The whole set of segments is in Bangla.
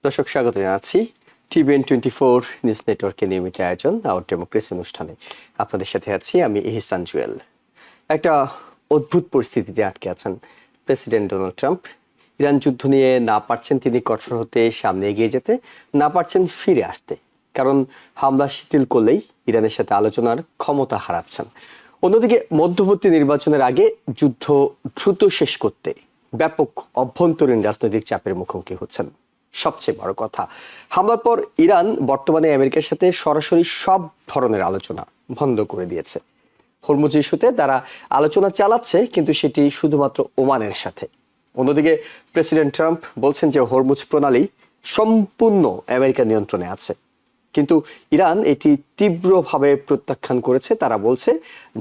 দর্শক স্বাগত জানাচ্ছি TVN24 নিউজ নেটওয়ার্কের নিয়মিত আয়োজন আওয়ার ডেমোক্রেসি অনুষ্ঠানে। আপনাদের সাথে আছি আমি ইহসান জুয়েল। একটা অদ্ভুত পরিস্থিতিতে আটকে আছেন প্রেসিডেন্ট ডোনাল্ড ট্রাম্প। ইরান যুদ্ধ নিয়ে না পারছেন তিনি কঠোর হতে, সামনে এগিয়ে যেতে, না পারছেন ফিরে আসতে, কারণ হামলা শিথিল করলেই ইরানের সাথে আলোচনার ক্ষমতা হারাচ্ছেন। অন্যদিকে মধ্যবর্তী নির্বাচনের আগে যুদ্ধ দ্রুত শেষ করতে ব্যাপক অভ্যন্তরীণ রাজনৈতিক চাপের মুখোমুখি হচ্ছেন। সবচেয়ে বড় কথা, হামলার পর ইরান বর্তমানে আমেরিকার সাথে সরাসরি সব ধরনের আলোচনা বন্ধ করে দিয়েছে। হরমুজ ইস্যুতে তারা আলোচনা চালাচ্ছে, কিন্তু সেটি শুধুমাত্র ওমানের সাথে। অন্যদিকে প্রেসিডেন্ট ট্রাম্প বলছেন যে হরমুজ প্রণালী সম্পূর্ণ আমেরিকার নিয়ন্ত্রণে আছে, কিন্তু ইরান এটি তীব্রভাবে প্রত্যাখ্যান করেছে। তারা বলছে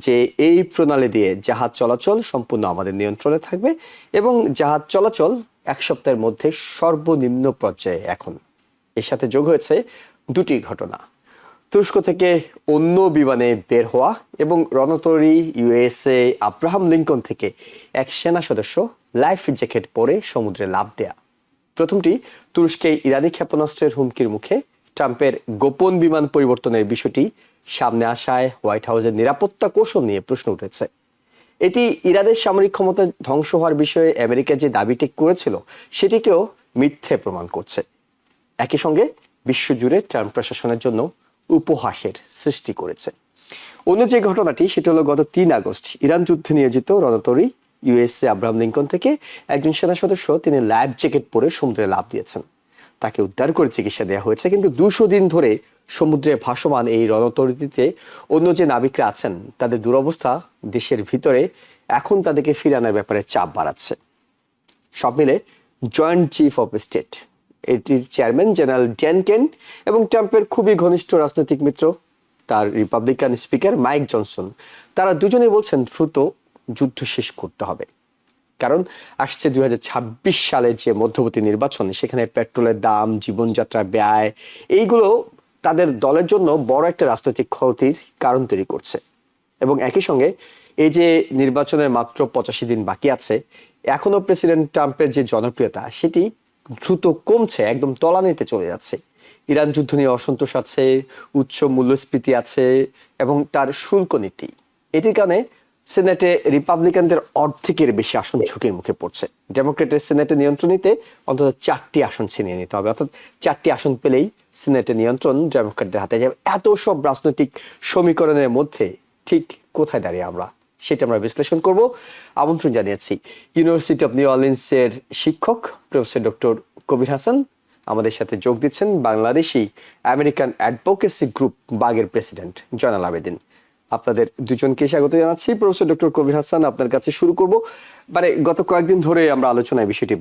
যে এই প্রণালী দিয়ে জাহাজ চলাচল সম্পূর্ণ আমাদের নিয়ন্ত্রণে থাকবে এবং জাহাজ চলাচল এক সপ্তাহের মধ্যে সর্বনিম্ন পর্যায়ে। এখন এর সাথে যোগ হয়েছে দুটি ঘটনা: তুরস্ক থেকে অন্য বিমানে বের হওয়া এবং রণতরী ইউএসএ আব্রাহাম লিঙ্কন থেকে এক সেনা সদস্য লাইফ জ্যাকেট পরে সমুদ্রে লাফ দেয়া। প্রথমটি তুরস্কে ইরানি ক্ষেপণাস্ত্রের হুমকির মুখে ট্রাম্পের গোপন বিমান পরিবর্তনের বিষয়টি সামনে আসায় হোয়াইট হাউসের নিরাপত্তা কৌশল নিয়ে প্রশ্ন উঠেছে। এটি ইরানের সামরিক ক্ষমতা ধ্বংস হওয়ার বিষয়ে আমেরিকা যে দাবিটি করেছিল সেটিকেও মিথ্যে প্রমাণ করছে। একই সঙ্গে বিশ্বজুড়ে ট্রাম্প প্রশাসনের জন্য উপহাসের সৃষ্টি করেছে। অন্য যে ঘটনাটি সেটা হলো গত 3 আগস্ট ইরান যুদ্ধে নিয়োজিত রণতরী ইউএসএ আব্রাহাম লিঙ্কন থেকে একজন সেনা সদস্য তিনি লাইফ জ্যাকেট পরে সমুদ্রে লাফ দিয়েছেন। তাকে উদ্ধার করে চিকিৎসা দেওয়া হয়েছে, কিন্তু 200 দিন ধরে সমুদ্রে ভাসমান এই রণতরীতে অন্য যে নাবিকরা আছেন তাদের দুরবস্থা দেশের ভিতরে এখন তাদেরকে ফিরে আনার ব্যাপারে চাপ বাড়াচ্ছে। সব মিলে জয়েন্ট চিফ অফ স্টেট, এটির চেয়ারম্যান জেনারেল ড্যান কেন এবং ট্রাম্পের খুবই ঘনিষ্ঠ রাজনৈতিক মিত্র তার রিপাবলিকান স্পিকার মাইক জনসন, তারা দুজনেই বলছেন দ্রুত যুদ্ধ শেষ করতে হবে। কারণ আসছে 2026 সালে যে মধ্যবর্তী নির্বাচন, সেখানে পেট্রোলের দাম, জীবনযাত্রার ব্যয়, এইগুলো তাদের দলের জন্য বড় একটা রাজনৈতিক ক্ষতির কারণ তৈরি করছে। এবং একই সঙ্গে এই যে নির্বাচনের মাত্র 85 দিন বাকি আছে, এখনো প্রেসিডেন্ট ট্রাম্পের যে জনপ্রিয়তা সেটি দ্রুত কমছে, একদম তলানিতে চলে যাচ্ছে। ইরান যুদ্ধ নিয়ে অসন্তোষ আছে, উচ্চ মূল্যস্ফীতি আছে এবং তার শুল্ক নীতি, এটির কারণে সিনেটে রিপাবলিকানদের অর্ধেকের বেশি আসন ঝুঁকির মুখে পড়ছে। ডেমোক্রেটের সিনেটে নিয়ন্ত্রণ নিতে অন্তত 4টি আসন ছিনিয়ে নিতে হবে, অর্থাৎ 4টি আসন পেলেই সিনেটের নিয়ন্ত্রণ ডেমোক্রেটদের হাতে যাবে। এত সব রাজনৈতিক সমীকরণের মধ্যে ঠিক কোথায় দাঁড়িয়ে আমরা, সেটা আমরা বিশ্লেষণ করব। আমন্ত্রণ জানিয়েছি ইউনিভার্সিটি অফ নিউ অরলিন্সের শিক্ষক প্রফেসর ডক্টর কবির হাসান। আমাদের সাথে যোগ দিচ্ছেন বাংলাদেশি আমেরিকান অ্যাডভোকেসি গ্রুপ বাগের প্রেসিডেন্ট জয়নাল আবেদিন। আপনাদের দুজনকে স্বাগত জানাচ্ছি। প্রফেসর ডক্টর কবির হাসান, আপনার কাছে শুরু করব। মানে গত কয়েকদিন ধরে আমরা আলোচনায় বিষয়টি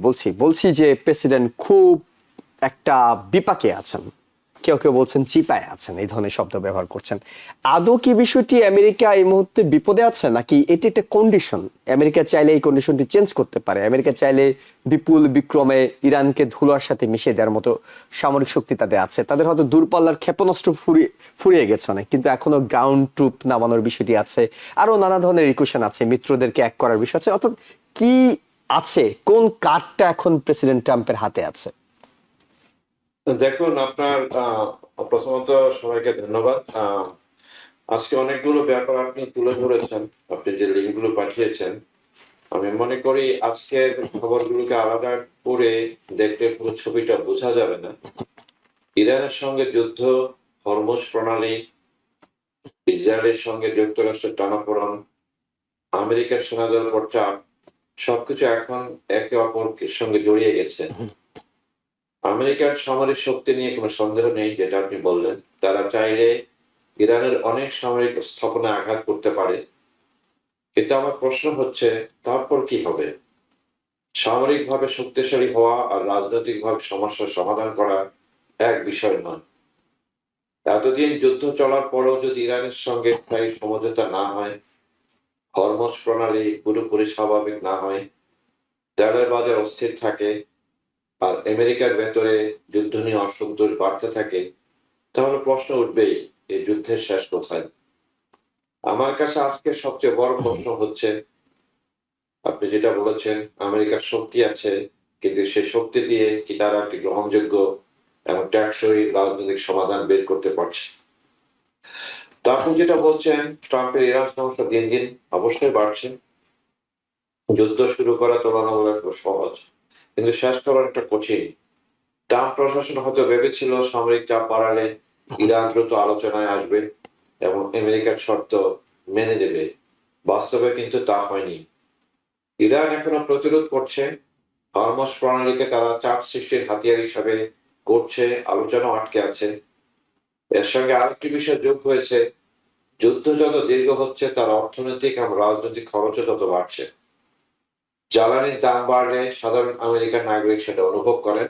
বলছি যে প্রেসিডেন্ট খুব একটা বিপাকে আছেন, কেউ কেউ বলছেন চিপায় আছেন, এই ধরনের শব্দ ব্যবহার করছেন। আদৌ কি বিষয়টি আমেরিকা এই মুহূর্তে বিপদে আছে, নাকি এটি একটা কন্ডিশন? আমেরিকা চাইলে এই কন্ডিশনটি চেঞ্জ করতে পারে। আমেরিকা চাইলে বিপুল বিক্রমে ইরানকে ধুলার সাথে মিশিয়ে দেওয়ার মতো সামরিক শক্তি তাদের আছে। তাদের হয়তো দূরপাল্লার ক্ষেপণাস্ত্র ফুরিয়ে গেছে অনেক, কিন্তু এখনো গ্রাউন্ড ট্রুপ নামানোর বিষয়টি আছে, আরো নানা ধরনের ইকুয়েশন আছে, মিত্রদেরকে এক করার বিষয় আছে। অর্থাৎ কি আছে, কোন কার্ডটা এখন প্রেসিডেন্ট ট্রাম্পের হাতে আছে? দেখুন, আপনার প্রথমত সবাইকে ধন্যবাদ। আজকে অনেকগুলো ব্যাপার আপনি তুলে ধরেছেন, আপনি যে লিঙ্কগুলো পাঠিয়েছেন। আমি মনে করি আজকের খবরগুলোকে আলাদা করে দেখলে পুরো ছবিটা বোঝা যাবে না। ইরানের সঙ্গে যুদ্ধ, হরমুজ প্রণালী, ইসরায়েলের সঙ্গে যুক্তরাষ্ট্রের টানাপোড়েন, আমেরিকার সেনাদল পর চাপ, সবকিছু এখন একে অপরের সঙ্গে জড়িয়ে গেছে। আমেরিকার সামরিক শক্তি নিয়ে কোনো সন্দেহ নেই, যেটা আপনি বললেন। তারা চাইলে ইরানের অনেক সামরিক স্থাপনায় আঘাত করতে পারে, কিন্তু আমার প্রশ্ন হচ্ছে তারপর কি হবে? সামরিকভাবে শক্তিশালী হওয়া আর রাজনৈতিকভাবে সমস্যার সমাধান করা এক বিষয় নয়। এতদিন যুদ্ধ চলার পরেও যদি ইরানের সঙ্গে স্থায়ী সমঝোতা না হয়, হরমুজ প্রণালী পুরোপুরি স্বাভাবিক না হয়, তেলের বাজার অস্থির থাকে, আর আমেরিকার ভেতরে যুদ্ধ নিয়ে অসন্তোষ বাড়তে থাকে, তাহলে প্রশ্ন উঠবেই এই যুদ্ধের শেষ কোথায়। আমার কাছে আজকে সবচেয়ে বড় প্রশ্ন হচ্ছে, আপনি যেটা বলেছেন আমেরিকার শক্তি আছে, কিন্তু সেই শক্তি দিয়ে কি তারা একটি গ্রহণযোগ্য এবং টেকসই রাজনৈতিক সমাধান বের করতে পারছে। তারপর যেটা বলছেন, ট্রাম্পের ইরান সমস্যা দিন দিন অবশ্যই বাড়ছে। যুদ্ধ শুরু করা তুলনামূলক সহজ, কিন্তু শেষ করা একটা কঠিন। ট্রাম্প প্রশাসন হয়তো ভেবেছিল সামরিক চাপ বাড়ালে ইরান দ্রুত আলোচনায় আসবে এবং আমেরিকার শর্ত মেনে নেবে। বাস্তবে কিন্তু তা হয়নি। ইরান এখনো প্রতিরোধ করছে, হরমুজ প্রণালীকে তারা চাপ সৃষ্টির হাতিয়ার হিসাবে করছে, আলোচনা আটকে আছে। এর সঙ্গে আরেকটি বিষয় যোগ হয়েছে, যুদ্ধ যত দীর্ঘ হচ্ছে তার অর্থনৈতিক এবং রাজনৈতিক খরচও তত বাড়ছে। জ্বালানির দাম বাড়লে সাধারণ আমেরিকান নাগরিক সেটা অনুভব করেন।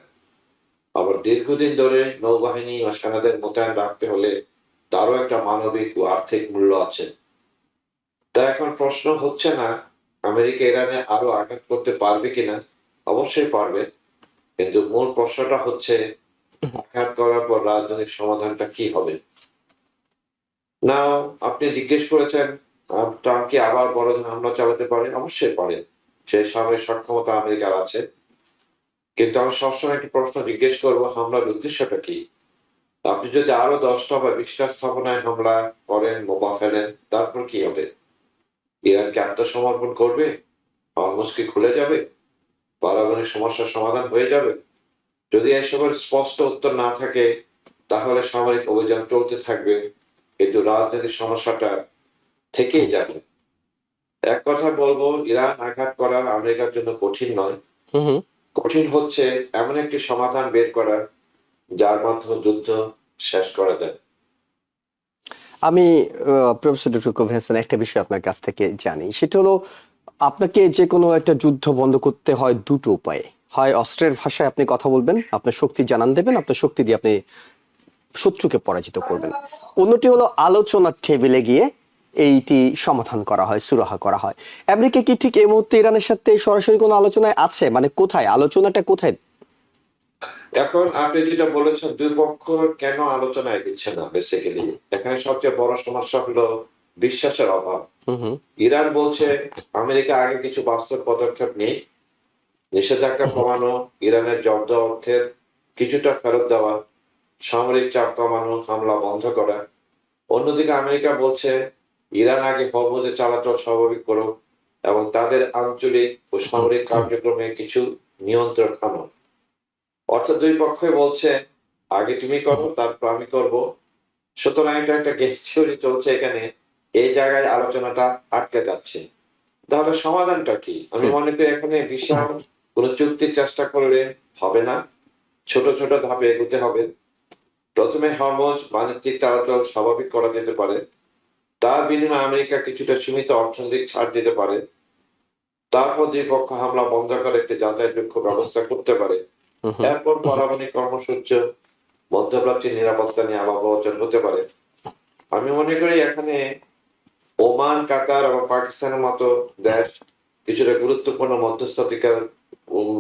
আবার দীর্ঘদিন ধরে নৌবাহিনী ও সেনাদের মোতায়েন রাখতে হলে তারও একটা মানবিক ও আর্থিক মূল্য আছে। তা এখন প্রশ্ন হচ্ছে না আমেরিকা ইরানে আরো আঘাত করতে পারবে কিনা, অবশ্যই পারবে, কিন্তু মূল প্রশ্নটা হচ্ছে আঘাত করার পর রাজনৈতিক সমাধানটা কি হবে। না, আপনি জিজ্ঞেস করেছেন ট্রাম্প কি আবার বড় ধরনের হামলা চালাতে পারে, অবশ্যই পারে। সেই সামরিক সক্ষমতা আমেরিকার আছে। কিন্তু আমি সবসময় একটি প্রশ্ন জিজ্ঞেস করবো, হামলার উদ্দেশ্যটা কি? আপনি যদি আরো 10টা বা 20টা স্থাপনায় হামলা করেন, বোমা ফেলেন, তারপর কি হবে? ইরান কি আত্মসমর্পণ করবে? হরমুজ কি খুলে যাবে? পারমাণবিক সমস্যার সমাধান হয়ে যাবে? যদি এসবের স্পষ্ট উত্তর না থাকে, তাহলে সামরিক অভিযান চলতে থাকবে, কিন্তু রাজনৈতিক সমস্যাটা থেকেই যাবে। এক কথা বলবো, ইরান আঘাত করা আমেরিকার জন্য কঠিন নয়। হুম হুম। কঠিন হচ্ছে এমন একটি সমাধান বের করা যার মাধ্যমে যুদ্ধ শেষ করা যায়। আমি প্রফেসর ডক্টর কবির হাসান একটা বিষয় আপনার কাছ থেকে জানি, সেটা হলো আপনাকে যে কোনো একটা যুদ্ধ বন্ধ করতে হয় দুটো উপায়ে। হয় অস্ত্রের ভাষায় আপনি কথা বলবেন, আপনার শক্তি জানান দেবেন, আপনার শক্তি দিয়ে আপনি শত্রুকে পরাজিত করবেন। অন্যটি হলো আলোচনার টেবিলে গিয়ে এইটি সমাধান করা হয়, সুরাহা করা হয়। আমেরিকা কি ঠিক এই মুহূর্তে ইরানের সাথে সরাসরি কোনো আলোচনায় আছে? মানে কোথায় আলোচনাটা, কোথায়? এখন আপনি যেটা বলেছেন, দুই পক্ষ কেন আলোচনায় দিচ্ছে না, বেসিক্যালি এখানে সবচেয়ে বড় সমস্যা হলো বিশ্বাসের অভাব। হুম হুম। ইরান বলছে আমেরিকা আগে কিছু বাস্তব পদক্ষেপ নেই, নিষেধাজ্ঞা কমানো, ইরানের জব্দ অর্থের কিছুটা ফেরত দেওয়া, সামরিক চাপ কমানো, হামলা বন্ধ করা। অন্যদিকে আমেরিকা বলছে ইরান আগে হরমুজে চলাচল স্বাভাবিক করুক এবং তাদের আঞ্চলিক ও সামরিক কার্যক্রমে কিছু নিয়ন্ত্রণ আনো। অর্থাৎ দুই পক্ষই বলছে আগে তুমি করো, তারপর আমি করব। সুতরাং এটা একটা গেম থিওরি চলছে এখানে। এই জায়গায় আলোচনাটা আটকে যাচ্ছে। তাহলে সমাধানটা কি? আমি মনে করি এখানে বিশাল কোন চুক্তির চেষ্টা করলে হবে না। ছোট ছোট ধাপে এগোতে হবে। প্রথমে হরমুজ বাণিজ্যিক চলাচল স্বাভাবিক করা যেতে পারে। তার বিনিময়ে আমেরিকা কিছুটা সীমিত অর্থনৈতিক ছাড় দিতে পারে। তারপর দুই পক্ষ হামলা বন্ধ করে একটি যাতায়াতযোগ্য ব্যবস্থা করতে পারে। হুম হুম। এরপর পারমাণবিক কর্মসূচি, মধ্যপ্রাচ্যের নিরাপত্তা নিয়ে আলাপ আলোচনা হতে পারে। আমি মনে করি এখানে ওমান, কাতার এবং পাকিস্তানের মতো দেশ কিছুটা গুরুত্বপূর্ণ মধ্যস্থতাকার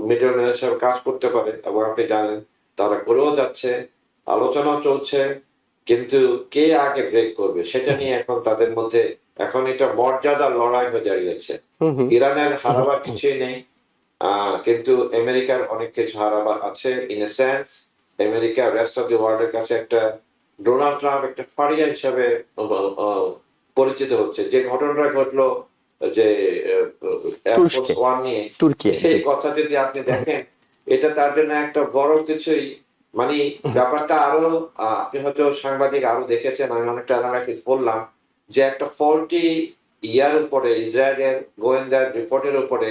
মিডলম্যান হিসেবে কাজ করতে পারে এবং আপনি জানেন তারা করেও যাচ্ছে, আলোচনাও চলছে। কিন্তু কে আগে ব্রেক করবে সেটা নিয়ে এখন তাদের মধ্যে এখন এটা মর্যাদার লড়াই হয়ে দাঁড়িয়েছে। হুম হুম। ইরানের হারাবার কিছুই নেই, কিন্তু আমেরিকার অনেক কিছু হারাবার আছে। In a sense America rest of the ওয়ার্ল্ডের কাছে একটা ডোনাল্ড ট্রাম্প একটা ফারিয়া হিসাবে পরিচিত হচ্ছে। যে ঘটনাটা ঘটলো যে এয়ারফোর্স তুরস্কে, ওয়ান নিয়ে, তুর্কি জি। এই কথা যদি আপনি দেখেন, এটা তার জন্য একটা বড় কিছুই, মানে ব্যাপারটা আরো আপনি হয়তো সাংবাদিক আরো দেখেছেন, আমি অনেকটা অ্যানালাইসিস করলাম যে একটা ফল্টি ইয়ার উপরে ইসরায়েলের গোয়েন্দার রিপোর্টের উপরে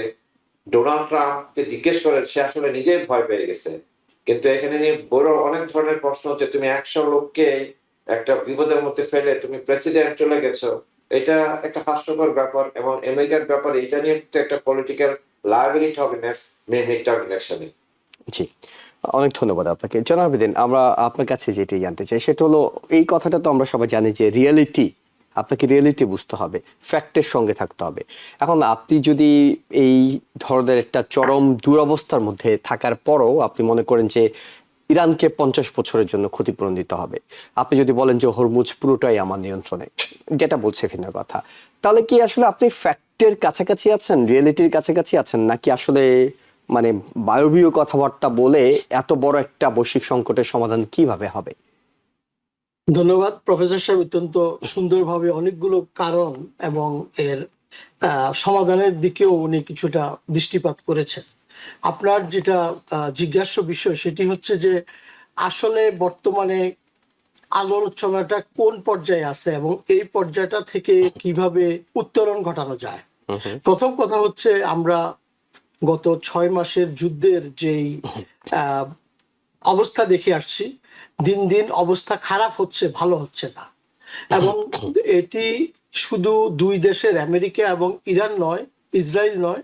ডোনাল্ড ট্রাম্পকে জিজ্ঞেস করে সে আসলে নিজেই ভয় পেয়ে গেছে। কিন্তু এখানে নিয়ে বড় অনেক ধরনের প্রশ্ন হচ্ছে, তুমি 100 লোককে একটা বিপদের মধ্যে ফেলে তুমি প্রেসিডেন্ট চলে গেছো, এটা একটা হাস্যকর ব্যাপার এবং আমেরিকার ব্যাপারে এটা নিয়ে তো একটা পলিটিক্যাল লায়াবিলিটি হবে নেক্সট মিড টার্ম ইলেকশনে। জি, অনেক ধন্যবাদ আপনাকে। জনাব আবেদিন, আমরা আপনার কাছে যেটি জানতে চাই সেটা হলো, এই কথাটা তো আমরা সবাই জানি যে রিয়েলিটি, আপনাকে রিয়েলিটি বুঝতে হবে, ফ্যাক্টের সঙ্গে থাকতে হবে। এখন আপনি যদি এই ধরনের একটা চরম দুরবস্থার মধ্যে থাকার পরও আপনি মনে করেন যে ইরানকে 50 বছরের জন্য ক্ষতিপূরণ দিতে হবে, আপনি যদি বলেন যে হরমুজ পুরোটাই আমার নিয়ন্ত্রণে, যেটা বলছে ভিন্ন কথা, তাহলে কি আসলে আপনি ফ্যাক্টের কাছাকাছি আছেন, রিয়েলিটির কাছাকাছি আছেন, নাকি আসলে মানে বায়বীয় কথাবার্তা বলে এত বড় একটা বৈশ্বিক সংকটের সমাধান কিভাবে হবে? ধন্যবাদ প্রফেসর সাহেব, অত্যন্ত সুন্দরভাবে অনেকগুলো কারণ এবং এর সমাধানের দিকেও উনি কিছুটা দৃষ্টিপাত করেছেন। আপনার যেটা জিজ্ঞাস্য বিষয় সেটি হচ্ছে যে আসলে বর্তমানে আলোচনাটা কোন পর্যায়ে আছে এবং এই পর্যায়টা থেকে কিভাবে উত্তরণ ঘটানো যায়। প্রথম কথা হচ্ছে আমরা গত 6 মাসের যুদ্ধের যেই অবস্থা দেখে আসছি, দিন দিন অবস্থা খারাপ হচ্ছে, ভালো হচ্ছে না। এবং এটি শুধু দুই দেশের আমেরিকা এবং ইরান নয়, ইসরায়েল নয়,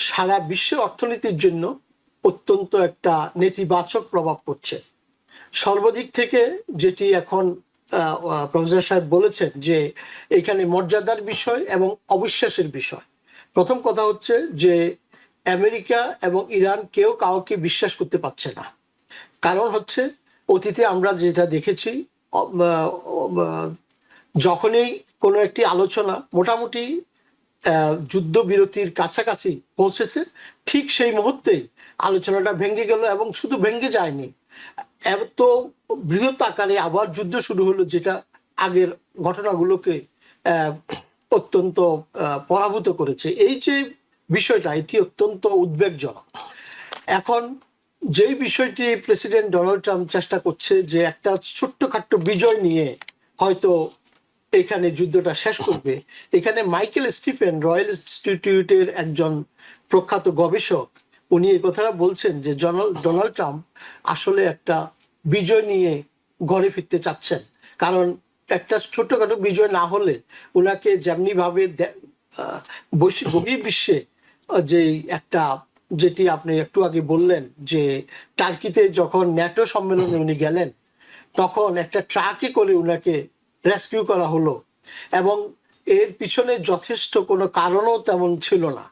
সারা বিশ্বের অর্থনীতির জন্য অত্যন্ত একটা নেতিবাচক প্রভাব পড়ছে। সর্বদিক থেকে যেটি এখন প্রফেসর সাহেব বলেছেন যে এখানে মর্যাদার বিষয় এবং অবিশ্বাসের বিষয়। প্রথম কথা হচ্ছে যে আমেরিকা এবং ইরান কেউ কাউকে বিশ্বাস করতে পারছে না। কারণ হচ্ছে অতীতে আমরা যেটা দেখেছি, যখনই কোনো একটি আলোচনা মোটামুটি যুদ্ধবিরতির কাছাকাছি পৌঁছেছে, ঠিক সেই মুহূর্তেই আলোচনাটা ভেঙে গেল এবং শুধু ভেঙে যায়নি, এত বৃহৎ আকারে আবার যুদ্ধ শুরু হলো, যেটা আগের ঘটনাগুলোকে অত্যন্ত পরাভূত করেছে। এই যে বিষয়টা, এটি অত্যন্ত উদ্বেগজনক। এখন যেই বিষয়টি প্রেসিডেন্ট ডোনাল্ড ট্রাম্প চেষ্টা করছে যে একটা ছোট্টখাট্ট বিজয় নিয়ে হয়তো এখানে যুদ্ধটা শেষ করবে, এখানে মাইকেল স্টিফেন রয়্যাল ইনস্টিটিউটের একজন প্রখ্যাত গবেষক, উনি এই কথাটা বলছেন যে ডোনাল্ড ট্রাম্প আসলে একটা বিজয় নিয়ে ঘরে ফিরতে চাচ্ছেন। কারণ একটা ছোট্টখাটো বিজয় না হলে ওনাকে যেমনিভাবে বহির্বিশ্বে যে একটা, যেটি আপনি একটু আগে বললেন যে টার্কিতে যখন ন্যাটো সম্মেলনে উনি গেলেন, তখন একটা ট্রাকে করে উনাকে রেস্কিউ করা হলো এবং এর পিছনে যথেষ্ট কোনো কারণও তেমন ছিল না।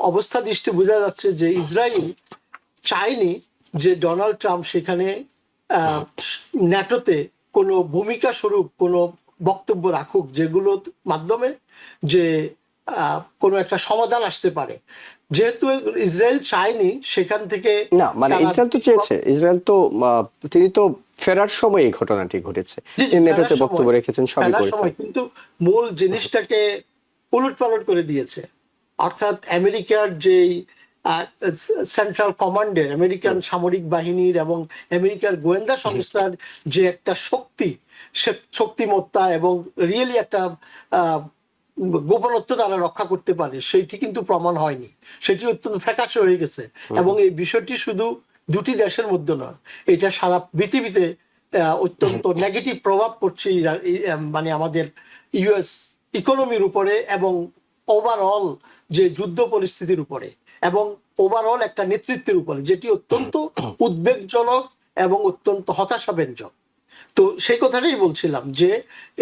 অবস্থা দৃষ্টি বোঝা যাচ্ছে যে ইসরায়েল চায়নি যে ডোনাল্ড ট্রাম্প সেখানে ন্যাটোতে কোনো ভূমিকা স্বরূপ কোনো বক্তব্য রাখুক, যেগুলোর মাধ্যমে যে কোনো একটা সমাধান আসতে পারে। যেহেতু ইসরায়েল চায়নি, সেখান থেকে না, মানে ইসরায়েল তো চেয়েছে, ইসরায়েল তো তিনি তো ফেরার সময় এই ঘটনাটি ঘটেছে, নেটোতে বক্তব্য রেখেছেন, সবই করেছেন, কিন্তু মূল জিনিসটাকে উলটপালট করে দিয়েছে। অর্থাৎ আমেরিকার যেই সেন্ট্রাল কমান্ডের, আমেরিকান সামরিক বাহিনীর এবং আমেরিকার গোয়েন্দা সংস্থার যে একটা শক্তি, সে শক্তিমত্তা এবং রিয়েলি একটা গোপনত্ব তারা রক্ষা করতে পারে, সেইটি কিন্তু প্রমাণ হয়নি। সেটি অত্যন্ত ফ্যাকাশে হয়ে গেছে। এবং এই বিষয়টি শুধু দুটি দেশের মধ্যে নয়, এটা সারা পৃথিবীতে অত্যন্ত নেগেটিভ প্রভাব পড়ছে, মানে আমাদের ইউএস ইকোনমির উপরে এবং ওভারঅল যে যুদ্ধ পরিস্থিতির উপরে এবং ওভারঅল একটা নেতৃত্বের উপরে, যেটি অত্যন্ত উদ্বেগজনক এবং অত্যন্ত হতাশাব্যঞ্জক। তো সেই কথাটাই বলছিলাম যে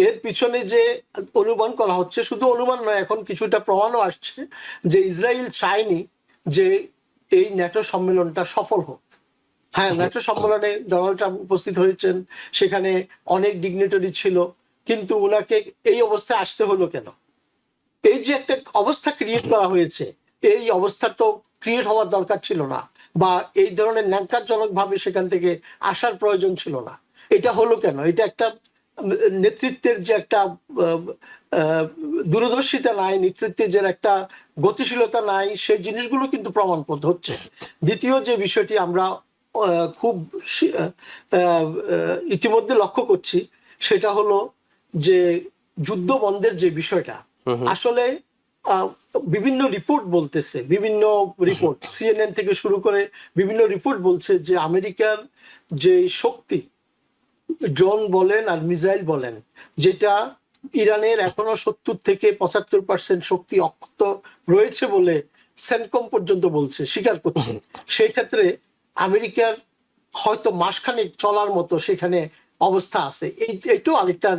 এর পিছনে যে অনুমান করা হচ্ছে, শুধু অনুমান নয়, এখন কিছুটা প্রমাণও আসছে যে ইসরায়েল চায়নি যে এই ন্যাটো সম্মেলনটা সফল হোক। হ্যাঁ, ন্যাটো সম্মেলনে ডোনাল্ড ট্রাম্প উপস্থিত হয়েছেন, সেখানে অনেক ডিগনিটারি ছিল, কিন্তু উনাকে এই অবস্থায় আসতে হলো কেন? এই যে একটা অবস্থা ক্রিয়েট করা হয়েছে, এই অবস্থা তো ক্রিয়েট হওয়ার দরকার ছিল না, বা এই ধরনের ন্যাক্কারজনক ভাবে সেখান থেকে আসার প্রয়োজন ছিল না। এটা হলো কেন? এটা একটা নেতৃত্বের যে একটা দূরদর্শিতা নাই, নেতৃত্বের যে একটা গতিশীলতা নাই, সেই জিনিসগুলো কিন্তু প্রমাণপদ হচ্ছে। দ্বিতীয় যে বিষয়টি আমরা খুব ইতিমধ্যে লক্ষ্য করছি, সেটা হলো যে যুদ্ধ বন্ধের যে বিষয়টা, আসলে বিভিন্ন রিপোর্ট বলতেছে, বিভিন্ন রিপোর্ট সিএনএন থেকে শুরু করে বিভিন্ন রিপোর্ট বলছে যে আমেরিকার যে শক্তি, ড্রোন বলেন আর মিসাইল বলেন, যেটা ইরানের এখনো 70 থেকে 75% শক্তি অক্ষত রয়েছে বলে সেনকম পর্যন্ত বলছে, স্বীকার করছে। সেই ক্ষেত্রে আমেরিকার হয়তো মাসখানেক চলার মতো সেখানে অবস্থা আছে। এইটাও আরেকটা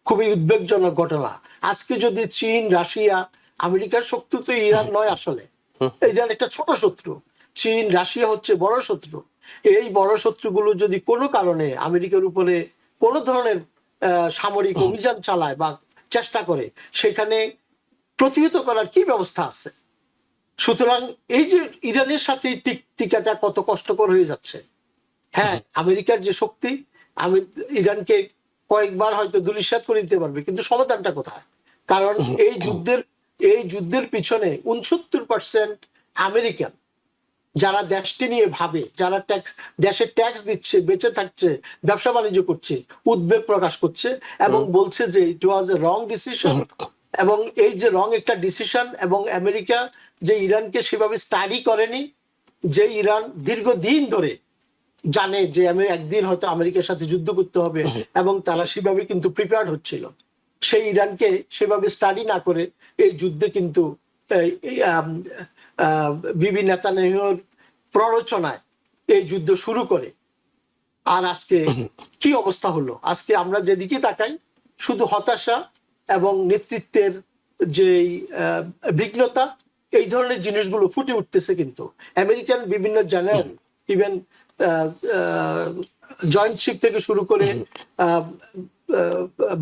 খুবই উদ্বেগজনক ঘটনা। আজকে যদি চীন, রাশিয়া, আমেরিকার শত্রু তো ইরান নয় আসলে, ইরান একটা ছোট শত্রু, চীন, রাশিয়া হচ্ছে বড় শত্রু। এই বড় শত্রুগুলো যদি কোনো কারণে আমেরিকার উপরে কোনো ধরনের সামরিক অভিযান চালায় বা চেষ্টা করে, সেখানে প্রতিহত করার কি ব্যবস্থা আছে? সুতরাং এই যে ইরানের সাথে টিকাটা কত কষ্টকর হয়ে যাচ্ছে। হ্যাঁ, আমেরিকার যে শক্তি, আমি ইরানকে কয়েকবার হয়তো ধূলিসাৎ করে দিতে পারবে, কিন্তু সমাধানটা কোথায়? কারণ এই যুদ্ধের পিছনে 69% আমেরিকান, যারা দেশটি নিয়ে ভাবে, যারা দেশের ট্যাক্স দিচ্ছে, বেঁচে থাকছে, ব্যবসা বাণিজ্য করছে, উদ্বেগ প্রকাশ করছে এবং বলছে যে ইট ওয়াজ এ রং ডিসিশন। এবং এই যে রং একটা ডিসিশন, এবং আমেরিকা যে ইরানকে সেভাবে স্টাডি করেনি, যে ইরান দীর্ঘদিন ধরে জানে যে আমি একদিন হয়তো আমেরিকার সাথে যুদ্ধ করতে হবে, এবং তারা সেভাবে কিন্তু প্রিপেয়ার্ড হচ্ছিল, সেই ইরানকে সেভাবে স্টাডি না করে এই যুদ্ধে কিন্তু বিবি নেতানিয়াহুর প্ররোচনায় এই যুদ্ধ শুরু করে। আর আজকে কি অবস্থা হলো? আজকে আমরা যেদিকে তাকাই শুধু হতাশা এবং নেতৃত্বের যে বিঘ্নতা, এই ধরনের জিনিসগুলো ফুটে উঠতেছে। কিন্তু আমেরিকান বিভিন্ন জেনারেল, ইভেন জয়েন্ট চিফ থেকে শুরু করে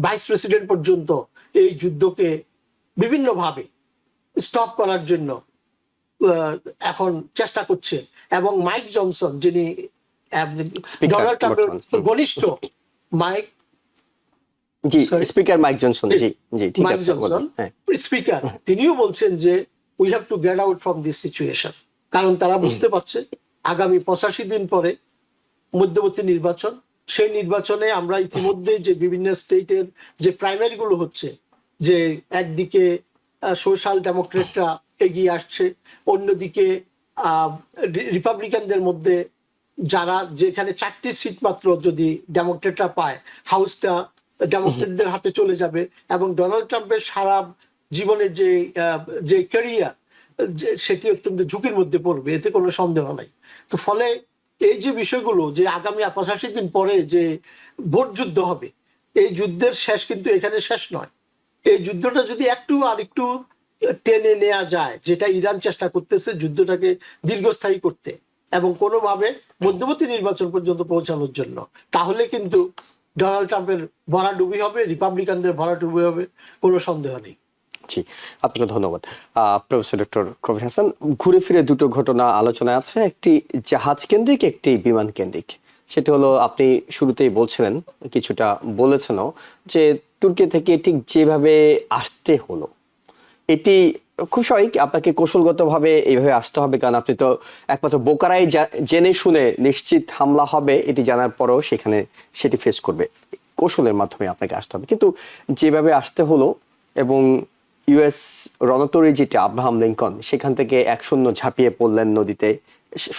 ভাইস প্রেসিডেন্ট পর্যন্ত এই যুদ্ধকে বিভিন্নভাবে স্টপ করার জন্য এখন চেষ্টা করছে। এবং মাইক জনসন, যিনি ডোনাল্ড ট্রাম্পের ঘনিষ্ঠ, মাইক জি স্পিকার মাইক জনসন, জি জি ঠিক মাইক আছে, জনসন হ্যাঁ স্পিকার, তিনিও বলছেন যে we have to get out from this situation. কারণ তারা বুঝতে পারছে আগামী 85 দিন পরে মধ্যবর্তী নির্বাচন, সেই নির্বাচনে আমরা ইতিমধ্যে যে বিভিন্ন স্টেটের যে প্রাইমারি গুলো হচ্ছে, যে একদিকে সোশ্যাল ডেমোক্রেটরা এগিয়ে আসছে, অন্যদিকে রিপাবলিকানদের মধ্যে যারা, যেখানে 4টি সিট মাত্র যদি ডেমোক্রেটরা পায়, হাউসটা ডেমোক্রেটদের হাতে চলে যাবে, এবং ডোনাল্ড ট্রাম্পের সারা জীবনের যে ক্যারিয়ার, সেটি অত্যন্ত ঝুঁকির মধ্যে পড়বে, এতে কোনো সন্দেহ নাই। তো ফলে এই যে বিষয়গুলো, যে আগামী 85 দিন পরে যে ভোট যুদ্ধ হবে, এই যুদ্ধের শেষ কিন্তু এখানে শেষ নয়। এই যুদ্ধটা যদি একটু আর একটু টেনে নেওয়া যায়, যেটা ইরান চেষ্টা করতেছে যুদ্ধটাকে দীর্ঘস্থায়ী করতে এবং কোনোভাবে মধ্যবর্তী নির্বাচন পর্যন্ত পৌঁছানোর জন্য, তাহলে কিন্তু ডোনাল্ড ট্রাম্পের ভরাডুবি হবে, রিপাবলিকানদের ভরাডুবি হবে, কোনো সন্দেহ নেই। জি, আপনাকে ধন্যবাদ প্রফেসর ডক্টর কবির হাসান। ঘুরে ফিরে দুটো ঘটনা আলোচনায় আছে, একটি জাহাজ কেন্দ্রিক, একটি বিমান কেন্দ্রিক। সেটা হলো, আপনি শুরুতেই বলছিলেন, কিছুটা বলেছেনও, যে তুর্কি থেকে ঠিক যেভাবে আসতে হলো, এটি খুব স্বাভাবিক, আপনাকে কৌশলগতভাবে এইভাবে আসতে হবে, কারণ আপনি তো একমাত্র বোকারাই জেনে শুনে নিশ্চিত হামলা হবে এটি জানার পরেও সেখানে সেটি ফেস করবে, কৌশলের মাধ্যমে আপনাকে আসতে হবে। কিন্তু যেভাবে আসতে হলো, এবং ইউএস রণতরী যেটা আব্রাহাম লিঙ্কন, সেখান থেকে 1-0 ঝাঁপিয়ে পড়লেন নদীতে,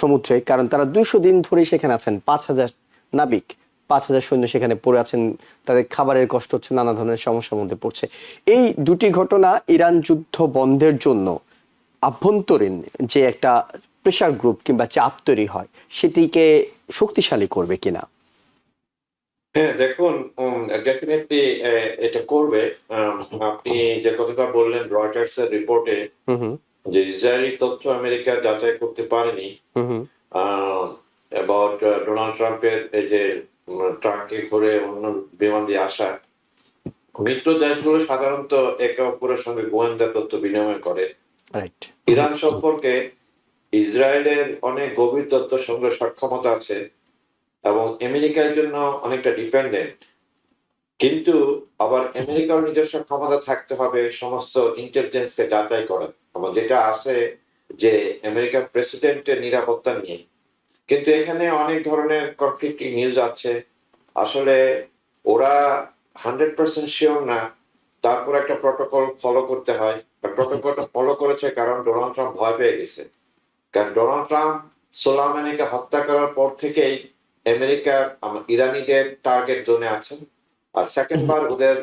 সমুদ্রে, কারণ তারা 200 দিন ধরে সেখানে আছেন, 5000 নাবিক, 5000 সৈন্য সেখানে পড়ে আছেন, তাদের খাবারের কষ্ট হচ্ছে, নানা ধরনের সমস্যার মধ্যে পড়ছে। এই দুটি ঘটনা ইরান যুদ্ধ বন্ধের জন্য আভ্যন্তরীণ যে একটা প্রেসার গ্রুপ কিংবা চাপ তৈরি হয়, সেটিকে শক্তিশালী করবে কিনা? হ্যাঁ, দেখুন, ডেফিনেটলি এটা করবে। আপনি যে কথাটা বললেন রয়টার্স এর রিপোর্টে, যে ইসরায়েলি তথ্য আমেরিকা যাচাই করতে পারেনি অ্যাবাউট ডোনাল্ড ট্রাম্পের এই যে ট্রাঙ্কে ঘুরে অন্য বিমান দিয়ে আসা। মিত্র দেশগুলো সাধারণত একে অপরের সঙ্গে গোয়েন্দা তথ্য বিনিময় করে। রাইট। ইরান সম্পর্কে ইসরায়েলের অনেক গভীর তথ্য সংগ্রহ সক্ষমতা আছে এবং আমেরিকার জন্য অনেকটা ডিপেন্ডেন্ট। কিন্তু আবার আমেরিকার নিজস্ব ক্ষমতা থাকতে হবে সমস্ত ইন্টেলিজেন্সকে যাচাই করার, এবং যেটা আসে যে আমেরিকার প্রেসিডেন্টের নিরাপত্তা নিয়ে। কিন্তু এখানে অনেক ধরনের কনফ্লিক্টিং নিউজ আছে। আসলে ওরা 100% শিওর না, তারপর একটা প্রটোকল ফলো করতে হয়। প্রটোকলটা ফলো করেছে কারণ ডোনাল্ড ট্রাম্প ভয় পেয়ে গেছে। কারণ ডোনাল্ড ট্রাম্প সোলাইমানিকে হত্যা করার পর থেকেই আমেরিকার ইরানিদের টার্গেট জোনে আছেন। আর সেকেন্ড বার ওদের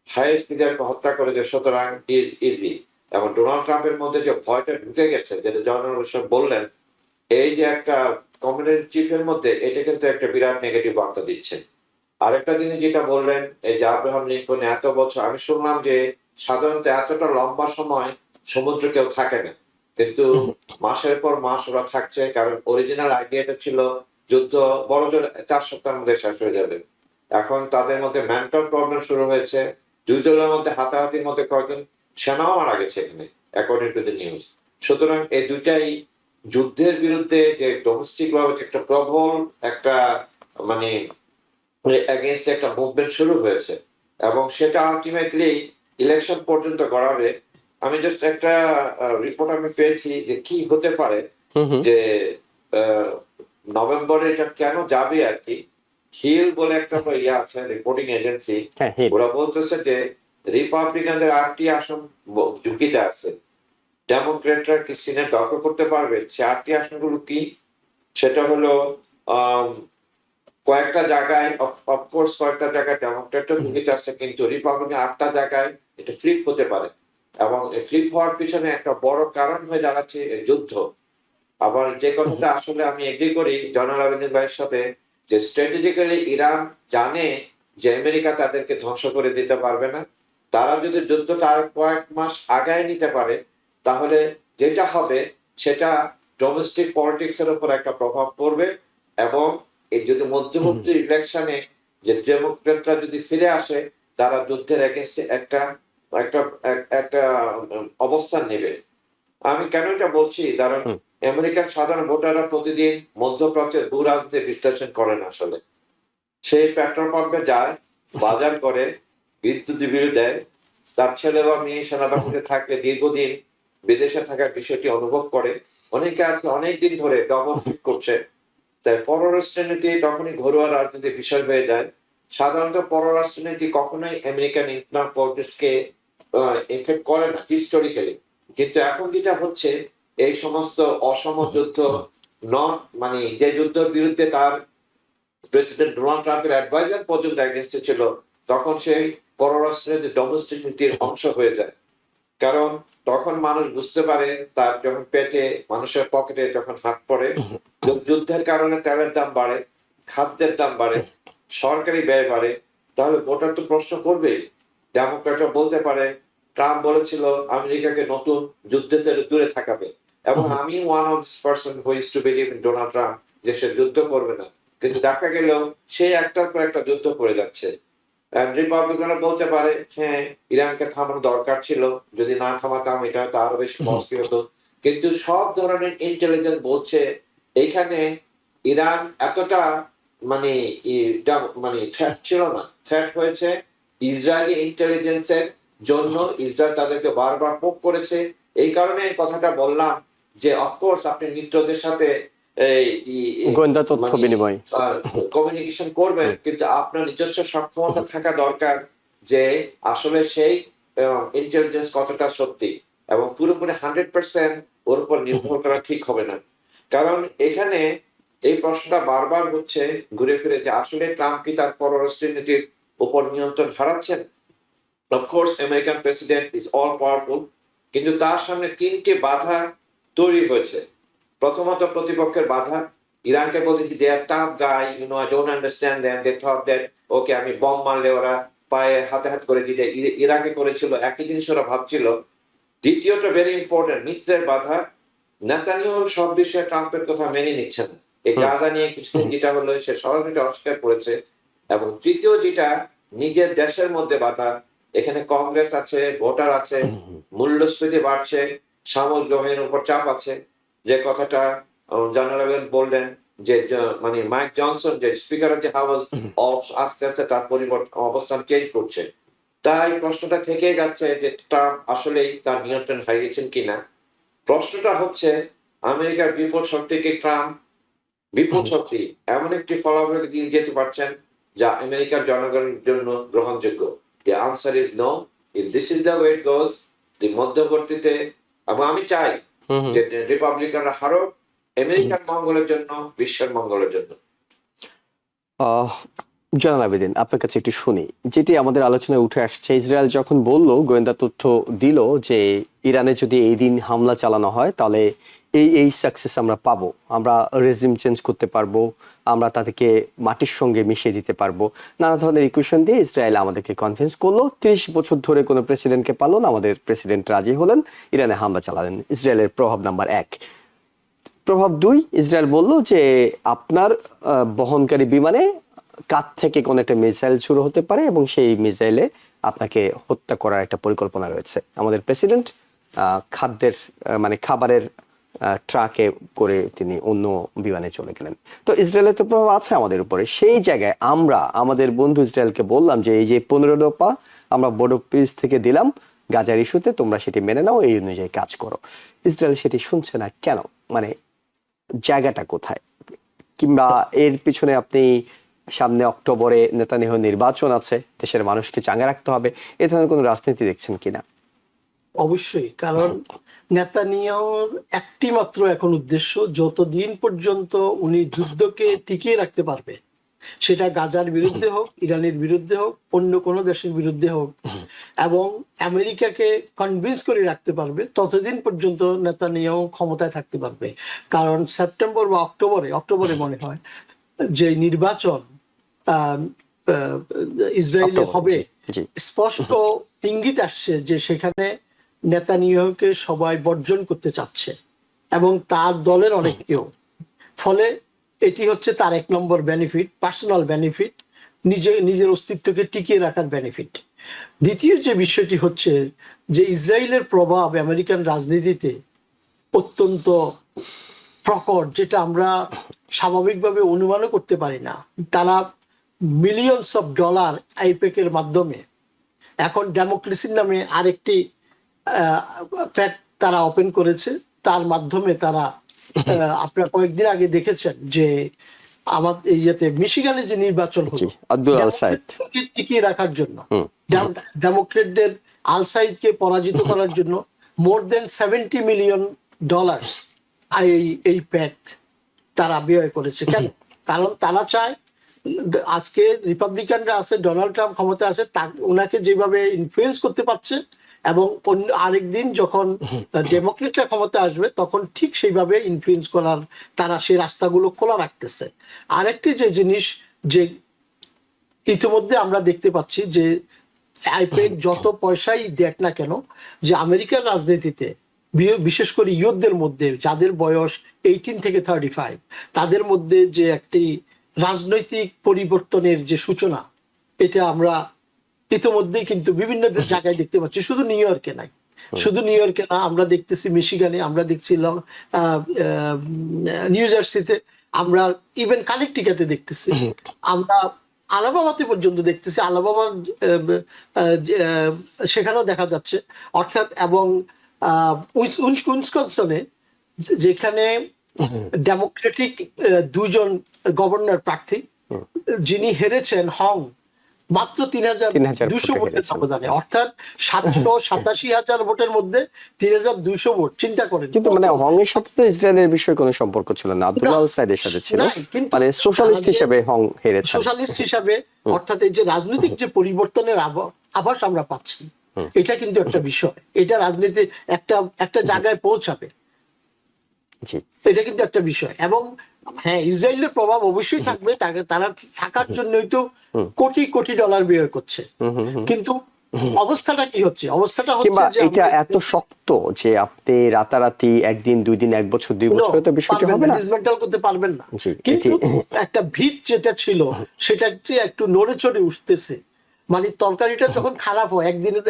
হাইয়েস্ট লিডারকে হত্যা করেছে, সুতরাং ইজ ইজি। এবং ডোনাল্ড ট্রাম্পের মধ্যে যে ভয়টা ঢুকে গেছে, যেটা জনগণ বললেন, এই যে একটা কমান্ডার চিফের মধ্যে, এটা কিন্তু একটা বিরাট নেগেটিভ বার্তা দিচ্ছে। আরেকটা জিনিস যেটা বললেন, এই যে আব্রাহাম লিঙ্কন এত বছর, আমি শুনলাম যে সাধারণত এতটা লম্বা সময় সমুদ্রে কেউ থাকে না, কিন্তু মাসের পর মাস ওরা থাকছে। কারণ অরিজিনাল আইডিয়াটা ছিল যুদ্ধ বড় জোর 4 সপ্তাহের মধ্যে শেষ হয়ে যাবে। এখন তাদের মধ্যে মেন্টাল প্রবলেম শুরু হয়েছে। দুই দলের মধ্যে হাতাহাতির মধ্যে কয়েকজন সেনাও মারা গেছে এখানে, অ্যাকর্ডিং টু দ্য নিউজ। সুতরাং এই দুইটাই যুদ্ধের বিরুদ্ধে যে ডোমেস্টিক ভাবে একটা প্রবল একটা মানে এগেইনস্ট একটা মুভমেন্ট শুরু হয়েছে, এবং সেটা আলটিমেটলি ইলেকশন পর্যন্ত গড়াবে। আমি জাস্ট একটা রিপোর্ট আমি পেয়েছি যে কি হতে পারে, যে নভেম্বরে এটা কেন যাবে আর কি। হিল বলে একটা ইয়ে আছে রিপোর্টিং এজেন্সি, হ্যাঁ, হিল। ওরা বলতেছে যে রিপাবলিকানদের 8টি আসন ঝুঁকিতে আছে, ডেমোক্রেটরা কি সিনেট দখল করতে পারবে। সে 8টি আসনগুলো কি, সেটা হলো কয়েকটা জায়গায় অফকোর্স কয়েকটা জায়গায় ডেমোক্রেটরা ঝুঁকিতে আছে, কিন্তু রিপাবলিকান 8টা জায়গায় এটা ফ্লিপ হতে পারে, এবং ফ্লিপ হওয়ার পিছনে একটা বড় কারণ হয়ে দাঁড়াচ্ছে এই যুদ্ধ। আবার যে কথাটা আসলে আমি এগ্রি করি জয়নাল আবেদিন ভাইয়ের সাথে, যে স্ট্র্যাটেজিক্যালি ইরান জানে যে আমেরিকা তাদেরকে ধ্বংস করে দিতে পারবে না। তারা যদি যুদ্ধটা আর কয়েক মাস আগায় নিতে পারে, তাহলে যেটা হবে সেটা ডোমেস্টিক পলিটিক্স এর উপর একটা প্রভাব পড়বে, এবং এই যদি মধ্যবর্তী ইলেকশনে যে ডেমোক্রেটরা যদি ফিরে আসে, তারা যুদ্ধের এগেইনস্টে একটা একটা একটা অবস্থান নেবে। আমি কেন এটা বলছি, কারণ আমেরিকার সাধারণ ভোটাররা প্রতিদিন মধ্যপ্রাচ্যের ভূ রাজনীতি বিশ্লেষণ করেন। আসলে সেই পেট্রোল পাম্পে যায়, বাজার করে, বিদ্যুৎ বিল দেয়, তার ছেলে বা মেয়ে সেনাবাহিনীতে থাকলে দীর্ঘদিন বিদেশে থাকার বিষয়টি অনুভব করে। অনেকে আছে অনেকদিন ধরে ডবল শিফট করছে। তাই পররাষ্ট্রনীতি তখনই ঘরোয়া রাজনীতির বিষয় হয়ে যায়। সাধারণত পররাষ্ট্রনীতি কখনোই আমেরিকান ইন্টারনাল পলিটিক্সকে এফেক্ট করে না হিস্টোরিক্যালি, কিন্তু এখন যেটা হচ্ছে এই সমস্ত অসম যুদ্ধ মানে যে যুদ্ধের বিরুদ্ধে তার প্রেসিডেন্ট ডোনাল্ড ট্রাম্পের অ্যাডভাইজার পর্যন্ত এগেইনস্টে ছিল, তখন সেই পররাষ্ট্রনীতি ডোমেস্টিক নীতির অংশ হয়ে যায়। কারণ তখন মানুষ বুঝতে পারে তার যখন পেটে মানুষের পকেটে যখন হাত পড়ে, যুদ্ধের কারণে তেলের দাম বাড়ে, খাদ্যের দাম বাড়ে, সরকারি ব্যয় বাড়ে, তাহলে ভোটার তো প্রশ্ন করবেই। ডেমোক্রেটরা বলতে পারে ট্রাম্প বলেছিল আমেরিকাকে নতুন যুদ্ধ থেকে দূরে থাকাবে, এবং আমি one of this person who is to believe in Donald Trump যে সে যুদ্ধ করবে না, কিন্তু দেখা গেল সে একটার পর একটা যুদ্ধ করে যাচ্ছে। রিপাবলিকানরা বলতে পারে হ্যাঁ ইরানকে থামানো দরকার ছিল, যদি না থামাতাম এটা হয়তো আরো বেশি কষ্টলি হতো, কিন্তু সব ধরনের ইন্টেলিজেন্স বলছে এখানে ইরান এতটা মানে মানে থ্রেট ছিল না, থ্রেট হয়েছে ইসরায়েলি ইন্টেলিজেন্সের জন্য। ইসরায়েল তাদেরকে বারবার পোক করেছে। এই কারণে এই কথাটা বললাম যে অফকোর্স আপনি মিত্রদের সাথে গোয়েন্দা তথ্য বিনিময় কমিউনিকেশন করবেন, কিন্তু আপনার নিজস্ব সক্ষমতা থাকা দরকার যে আসলে সেই ইন্টেলিজেন্স কতটা সত্যি, এবং পুরোপুরি 100% ওর উপর নির্ভর করা ঠিক হবে না। কারণ এখানে এই প্রশ্নটা বারবার হচ্ছে ঘুরে ফিরে যে আসলে ট্রাম্প কি তার পররাষ্ট্র নীতির উপর নিয়ন্ত্রণ হারাচ্ছেন। Of course American president is all powerful, কিন্তু তার সামনে 3টি বাধা তৈরি হয়েছে। প্রথমত প্রতিপক্ষের বাধা, ইরানকে বলতেছি they are tough guy, you know I don't understand them, they thought that okay আমি বম মারলে ওরা পায়ে হাতে হাত করে দিতে, ইরাকে করেছিল একই জিনিস ওরা ভাবছিল। দ্বিতীয়ত ভেরি ইম্পর্টেন্ট মিত্রের বাধা, নেতানিয়াহু সব বিষয়ে ট্রাম্পের কথা মেনে নিচ্ছে না। এই গাজা নিয়ে কিছুদিন যেটা হলো সে সরাসরি অস্বীকার করেছে। এবং তৃতীয় যেটা নিজের দেশের মধ্যে বাধা, এখানে কংগ্রেস আছে, ভোটার আছে, মূল্যস্ফীতি বাড়ছে, সামরিক গ্রহের উপর চাপ আছে। যে কথাটা জয়নাল আবেদিন বললেন যে মানে মাইক জনসন যে স্পিকার অফ দি হাউস আস্তে আস্তে তার পরিবর্তন অবস্থান চেঞ্জ করছে। তাই প্রশ্নটা থেকে যাচ্ছে যে ট্রাম্প আসলেই তার নিয়ন্ত্রণ হারিয়েছেন কিনা। প্রশ্নটা হচ্ছে আমেরিকার বিপদ শক্তি কি ট্রাম্প বিপুল শক্তি এমন একটি ফলাফল দিয়ে যেতে পারছেন যা আমেরিকার জনগণের জন্য গ্রহণযোগ্য। The answer is no. If this is the way it goes, the মধ্যবর্তীতে, এবং আমি চাই যে রিপাবলিকানরা হারুক আমেরিকার মঙ্গলের জন্য, বিশ্বের মঙ্গলের জন্য। জয়নাল আবেদিন, আপনার কাছে একটু শুনি, যেটি আমাদের আলোচনায় উঠে আসছে, ইসরায়েল যখন বলল, গোয়েন্দা তথ্য দিল যে ইরানে যদি এই দিন হামলা চালানো হয় তাহলে এই সাকসেস আমরা পাবো, আমরা রেজিম চেঞ্জ করতে পারবো, আমরা তাদেরকে মাটির সঙ্গে মিশিয়ে দিতে পারবো, নানা ধরনের ইকুয়েশন দিয়ে ইসরায়েল আমাদেরকে কনভিন্স করলো। 30 বছর ধরে কোনো প্রেসিডেন্টকে পারলো না, আমাদের প্রেসিডেন্ট রাজি হলেন, ইরানে হামলা চালালেন। ইসরায়েলের প্রভাব নাম্বার 1। প্রভাব 2, ইসরায়েল বলল যে আপনার বহনকারী বিমানে কাঁধ থেকে কোনো একটা মিসাইল শুরু হতে পারে এবং সেই মিসাইলে আপনাকে হত্যা করার একটা পরিকল্পনা রয়েছে। আমাদের প্রেসিডেন্ট খাদ্যের মানে খাবারের ট্রাকে করে তিনি অন্য বিমানে চলে গেলেন। তো ইসরায়েলের তো প্রভাব আছে আমাদের উপরে। সেই জায়গায় আমরা আমাদের বন্ধু ইসরায়েলকে বললাম যে এই যে 15 দফা আমরা বোর্ড অফ পিস থেকে দিলাম গাজার ইস্যুতে, তোমরা সেটি মেনে নাও, এই অনুযায়ী কাজ করো। ইসরায়েল সেটি শুনছে না কেন? মানে জায়গাটা কোথায়? কিংবা এর পিছনে আপনি সামনে অক্টোবরে নেতানিয়াহু নির্বাচন আছে, দেশের মানুষকে চাঙ্গা রাখতে হবে, এ ধরনের কোনো রাজনীতি দেখছেন কিনা? অবশ্যই, কারণ নেতানিয়াহুর একটি মাত্র এখন উদ্দেশ্য, যতদিন পর্যন্ত উনি যুদ্ধকে টিকিয়ে রাখতে পারবে, সেটা গাজার বিরুদ্ধে হোক, ইরানের বিরুদ্ধে হোক, অন্য কোনো দেশের বিরুদ্ধে হোক, এবং আমেরিকাকে কনভিন্স করে রাখতে পারবে, ততদিন পর্যন্ত নেতানিয়াহু ক্ষমতায় থাকতে পারবে। কারণ সেপ্টেম্বর বা অক্টোবরে মনে হয় যে নির্বাচন আহ, আহ, ইসরায়েলে অক্টোবর, হবে, জি, জি। স্পষ্ট ইঙ্গিত আসছে যে সেখানে নেতানিয়াহুকে সবাই বর্জন করতে চাচ্ছে, এবং তার দলের অনেকেও। ফলে এটি হচ্ছে তার এক নম্বর বেনিফিট, পার্সোনাল বেনিফিট, নিজের অস্তিত্বকে টিকিয়ে রাখার বেনিফিট। দ্বিতীয় যে বিষয়টি হচ্ছে যে ইসরায়েলের প্রভাব আমেরিকান রাজনীতিতে অত্যন্ত প্রকট, যেটা আমরা স্বাভাবিকভাবে অনুমানও করতে পারি না। তারা মিলিয়নস অফ ডলার আইপেকের মাধ্যমে এখন ডেমোক্রেসির নামে আরেকটি ফ্যাক্ট তারা ওপেন করেছে। তার মাধ্যমে তারা আপনারা কয়েকদিন আগে দেখেছেন যে আমাদের ইয়েতে মিশিগানে যে নির্বাচন হলো, আব্দুল আল সাইদ ডেমোক্রেটকে টিকিয়ে রাখার জন্য, ডেমোক্রেটদের আল সাইদকে পরাজিত করার জন্য মোর দেন $70 মিলিয়ন এই প্যাক তারা ব্যয় করেছে। কেন? কারণ তারা চায় আজকে রিপাবলিকানরা আছে, ডোনাল্ড ট্রাম্প ক্ষমতা আছে, ওনাকে যেভাবে ইনফ্লুয়েন্স করতে পারছে, এবং অন্য আরেকদিন যখন ডেমোক্রেটরা ক্ষমতা আসবে তখন ঠিক সেইভাবে ইনফ্লুয়েন্স করার তারা সেই রাস্তাগুলো খোলা রাখতেছে। আরেকটি যে জিনিস যে ইতিমধ্যে আমরা দেখতে পাচ্ছি যে আইপেক যত পয়সাই দেখ না কেন, যে আমেরিকার রাজনীতিতে বিশেষ করে ইয়ুথদের মধ্যে, যাদের বয়স 18 থেকে 35, তাদের মধ্যে যে একটি রাজনৈতিক পরিবর্তনের যে সূচনা, এটা আমরা ইতিমধ্যেই কিন্তু বিভিন্ন জায়গায় দেখতে পাচ্ছি। শুধু নিউ ইয়র্কে নাই, শুধু নিউ ইয়র্কে না, আমরা দেখতেছি মিশিগানে, আমরা দেখছিলাম নিউ জার্সিতে, আমরা ইভেন কানেকটিকাতে দেখতেছি, আমরা আলাবামাতে পর্যন্ত দেখতেছি, আলাবামার সেখানেও দেখা যাচ্ছে। অর্থাৎ এবং উইসকনসিনে যেখানে ডেমোক্রেটিক দুজন গভর্নর প্রার্থী, যিনি হেরেছেন হং মাত্র 3,200 ভোটের ব্যবধানে, অর্থাৎ 787,000 ভোটের মধ্যে 3,200 ভোট, চিন্তা করেন। কিন্তু মানে হং এর সাথে তো ইসরায়েলের বিষয়ে কোনো সম্পর্ক ছিল না, আব্দুল আল সাইদের সাথে ছিল। মানে সোশ্যালিস্ট হিসেবে হং হেরেছে, সোশ্যালিস্ট হিসাবে। অর্থাৎ এই যে রাজনৈতিক যে পরিবর্তনের আভাস আমরা পাচ্ছি, এটা কিন্তু একটা বিষয়, এটা রাজনীতি একটা জায়গায় পৌঁছাবে, এটা কিন্তু একটা বিষয়। এবং হ্যাঁ, ইসরায়েলের প্রভাব অবশ্যই থাকবে, তারা থাকার জন্যই তো কোটি কোটি ডলার ব্যয় করছে। কিন্তু অবস্থাটা কি হচ্ছে? অবস্থাটা হচ্ছে যে এটা এত শক্ত যে আপনি রাতারাতি একদিন, 2 দিন, 1 বছর, 2 বছর তো বিষয়টা হবে না, ডিসমেন্টাল করতে পারবেন না। কিন্তু একটা ভিত যেটা ছিল সেটা যে একটু নড়ে চড়ে উঠতেছে। মানে তরকারিটা যখন খারাপ হয়, একদিনে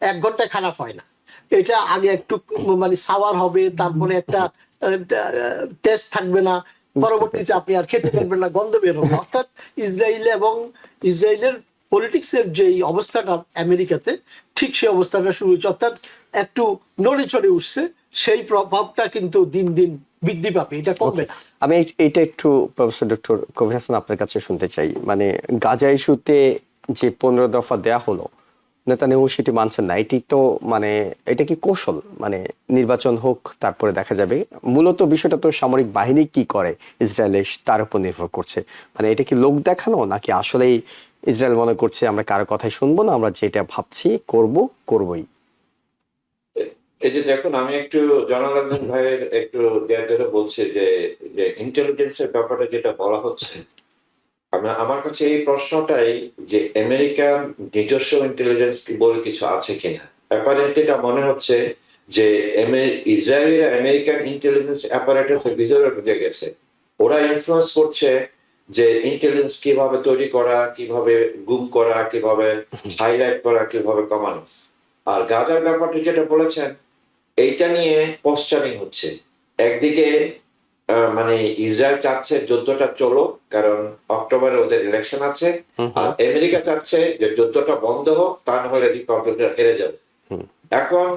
1 ঘন্টায় খারাপ হয় না, এটা আগে একটু মানে সাওয়ার হবে, তারপরে একটা টেস্ট থাকবে না, পরবর্তীতে আপনি আর খেতে পারবেন না, গন্ধ বের হবে। অর্থাৎ ইসরায়েলের পলিটিক্সের যে অবস্থাটা আমেরিকাতে, ঠিক সেই অবস্থাটা শুরু হচ্ছে। অর্থাৎ একটু নড়ে চড়ে উঠছে, সেই প্রভাবটা কিন্তু দিন দিন বৃদ্ধি পাবে, এটা কমবে না। আমি এটা একটু প্রফেসর ডক্টর কবির হাসান আপনার কাছে শুনতে চাই। মানে গাজা ইস্যুতে যে 15 দফা দেয়া হলো, নেতানিয়াহু সেটি মানছেন না, এটি তো মানে এটা কি কৌশল? মানে নির্বাচন হোক, তারপরে দেখা যাবে। মূলত বিষয়টা তো সামরিক বাহিনী কি করে ইসরায়েলের, তার উপর নির্ভর করছে। মানে এটা কি লোক দেখানো, নাকি আসলেই ইসরায়েল মনে করছে আমরা কারো কথাই শুনবো না, আমরা যেটা ভাবছি করবই? এই যে দেখুন, আমি একটু জনার্দন ভাইয়ের একটু বলছি যে ইন্টেলিজেন্সের ব্যাপারে যেটা বলা হচ্ছে, আমার কাছে এই প্রশ্নটাই যে আমেরিকার নিজস্ব ইন্টেলিজেন্স কি বলে কিছু আছে কিনা। অ্যাপারেন্টলি এটা মনে হচ্ছে যে ইসরায়েলিরা আমেরিকান ইন্টেলিজেন্স অ্যাপারেটাসের ভিতরে ঢুকে গেছে, ওরা ইনফ্লুয়েন্স করছে যে ইন্টেলিজেন্স কিভাবে তৈরি করা, কিভাবে গুম করা, কিভাবে হাইলাইট করা, কিভাবে কমানো। আর গাজার ব্যাপারটা যেটা বলেছেন, এইটা নিয়ে পশ্চারিং হচ্ছে। একদিকে মানে ইসরায়েল চাচ্ছে যুদ্ধটা চলো, কারণ অক্টোবরে ওদের ইলেকশন আছে, আর আমেরিকা চাচ্ছে যে যুদ্ধটা বন্ধ হোক, তা না হলে রিপাবলিকরা হেরে যাবে। এখন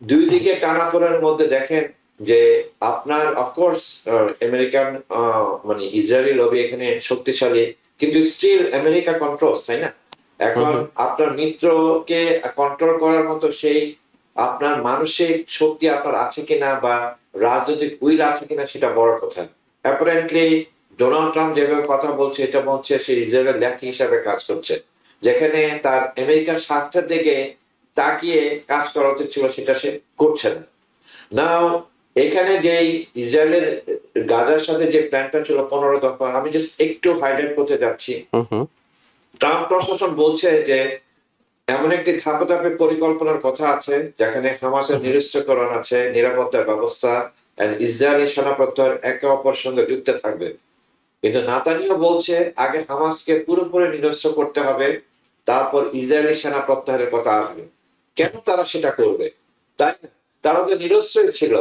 দুই দিকে টানাপোড়েনের মধ্যে দেখেন যে আপনার অফকোর্স আমেরিকান মানে ইসরায়েলি লবি এখানে শক্তিশালী, কিন্তু স্টিল আমেরিকা কন্ট্রোলস, তাই না? এখন আপনার মিত্রকে কন্ট্রোল করার মতো সেই আপনার মানসিক শক্তি আপনার আছে কিনা বা রাজনৈতিক উইল আছে কিনা সেটা বড় কথা। অ্যাপারেন্টলি ডোনাল্ড ট্রাম্প যেভাবে কথা বলছে, এটা বলছে সে ইসরায়েলের ল্যাকি হিসাবে কাজ করছে, যেখানে তার আমেরিকার স্বার্থের দিকে তাকিয়ে কাজ করা উচিত ছিল সেটা সে করছে না। নাও এখানে যে ইসরায়েলের গাজার সাথে যে প্ল্যানটা ছিল 15 দফা, আমি জাস্ট একটু হাইলাইট করতে যাচ্ছি। ট্রাম্প প্রশাসন বলছে যে এমন একটি ধাপে ধাপে পরিকল্পনার কথা আছে যেখানে হামাসের নিরস্ত্রীকরণ আছে, নিরাপত্তার ব্যবস্থা, ইসরায়েলি সেনা প্রত্যয় একে অপরের সঙ্গে যুক্ত থাকবে। কিন্তু নেতানিয়াহু বলছে আগে হামাসকে পুরোপুরি নিরস্ত্র করতে হবে, তারপর ইসরায়েলি সেনা প্রত্যাহারের কথা আসবে। কেন তারা সেটা করবে? তাই না? তারা তো নিরস্ত্রই ছিল,